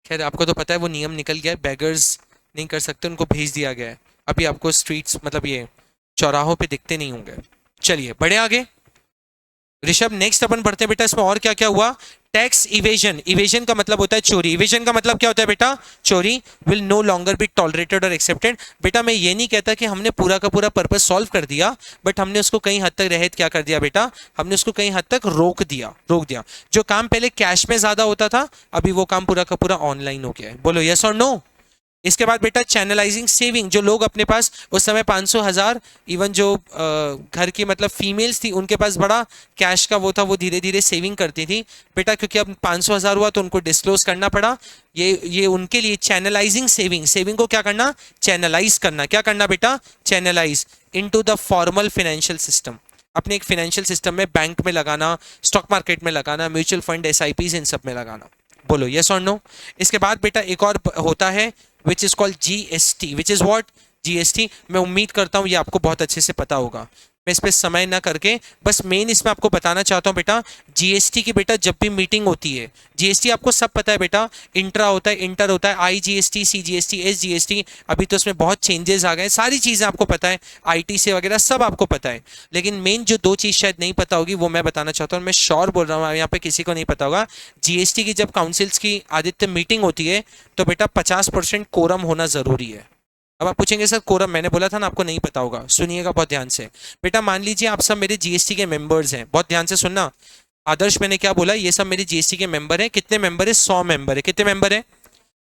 Speaker 1: खैर आपको तो पता है वो नियम निकल गया है, बैगर्स नहीं कर सकते, उनको भेज दिया गया है। अभी आपको स्ट्रीट्स मतलब ये चौराहों पे दिखते नहीं होंगे। चलिए बढ़े आगे। ऋषभ नेक्स्ट अपन बढ़ते हैं बेटा, इसमें और क्या क्या हुआ? Tax evasion. इवेजन का मतलब होता है चोरी। इवेजन का मतलब क्या होता है बेटा? चोरी। Will no longer be tolerated और एक्सेप्टेड। बेटा मैं ये नहीं कहता कि हमने पूरा का पूरा पर्पस सॉल्व कर दिया, बट हमने उसको कहीं हद तक रहत क्या कर दिया बेटा? हमने उसको कहीं हद तक रोक दिया। जो काम पहले कैश में ज्यादा होता था, अभी वो काम पूरा का पूरा ऑनलाइन हो गया है। बोलो यस और नो। इसके बाद बेटा चैनलाइजिंग सेविंग। जो लोग अपने पास उस समय 500,000, इवन जो घर की मतलब फीमेल्स थी उनके पास बड़ा कैश का वो था, वो धीरे धीरे सेविंग करती थी बेटा, क्योंकि अब 500,000 हुआ तो उनको डिस्क्लोज करना पड़ा। ये उनके लिए चैनलाइजिंग सेविंग को क्या करना? चैनलाइज करना। क्या करना बेटा? Channelize into the formal financial system. अपने एक फाइनेंशियल सिस्टम में, बैंक में लगाना, स्टॉक मार्केट में लगाना, म्यूचुअल फंड, एसआईपीज, इन सब में लगाना। बोलो यस और नो। इसके बाद बेटा एक और होता है which is called GST. Which is what? GST. मैं उम्मीद करता हूं ये आपको बहुत अच्छे से पता होगा, मैं इस पर समय ना करके बस मेन इसमें आपको बताना चाहता हूं बेटा, जीएसटी की बेटा जब भी मीटिंग होती है, जीएसटी आपको सब पता है बेटा, इंट्रा होता है, इंटर होता है, आईजीएसटी, सीजीएसटी, एसजीएसटी। अभी तो उसमें बहुत चेंजेस आ गए, सारी चीजें आपको पता है, आईटी से वगैरह सब आपको पता है। लेकिन मेन जो दो चीज शायद नहीं पता होगी वो मैं बताना चाहता हूँ। मैं श्योर बोल रहा हूँ यहाँ पे किसी को नहीं पता होगा। जीएसटी की जब काउंसिल्स की आदित्य मीटिंग होती है तो बेटा 50% कोरम होना जरूरी है। अब आप पूछेंगे सर कोरम, मैंने बोला था ना आपको नहीं पता होगा, सुनिएगा बहुत ध्यान से बेटा। मान लीजिए आप सब मेरे जीएसटी के मेंबर्स हैं, बहुत ध्यान से सुनना। आदर्श मैंने क्या बोला? ये सब मेरे जीएसटी के मेंबर हैं। कितने मेंबर है? 100 मेंबर है। कितने मेंबर है?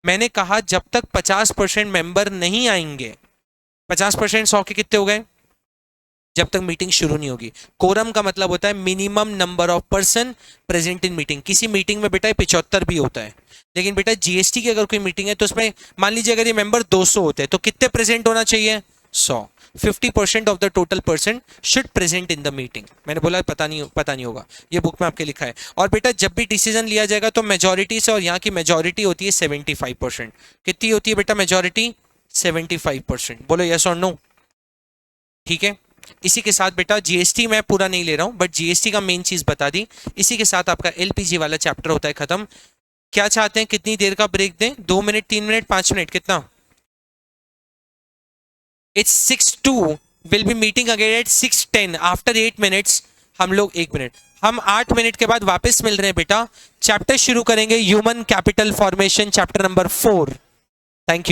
Speaker 1: मैंने कहा जब तक 50% मेंबर नहीं आएंगे, 50% 100 के कितने हो गए? जब तक मीटिंग शुरू नहीं होगी। कोरम का मतलब होता है minimum number of person present in meeting. किसी मीटिंग में बेटा 75 भी होता है, लेकिन बेटा जीएसटी की अगर कोई मीटिंग है तो उसमें मान लीजिए अगर ये मेंबर 200 होते हैं तो कितने प्रेजेंट होना चाहिए? 100। 50% of the total person should present in the meeting. मैंने बोला पता नहीं होगा, ये बुक में आपके लिखा है। और बेटा जब भी डिसीजन लिया जाएगा तो मेजोरिटी से, और यहाँ की मेजोरिटी होती है 75%। कितनी होती है बेटा मेजोरिटी? 75%। बोलो यस और नो। ठीक है, इसी के साथ बेटा जीएसटी मैं पूरा नहीं ले रहा हूं, बट जीएसटी का मेन चीज बता दी। इसी के साथ आपका एलपीजी वाला चैप्टर होता है खत्म। क्या चाहते हैं, कितनी देर का ब्रेक दें? 2 मिनट, 3 मिनट, 5 मिनट, कितना? It's 6:02। Will be meeting again at 6:10। After 8 minutes हम लोग 1 मिनट, हम 8 मिनट के बाद वापस मिल रहे हैं बेटा। चैप्टर शुरू करेंगे human capital formation, chapter number 4। Thank you.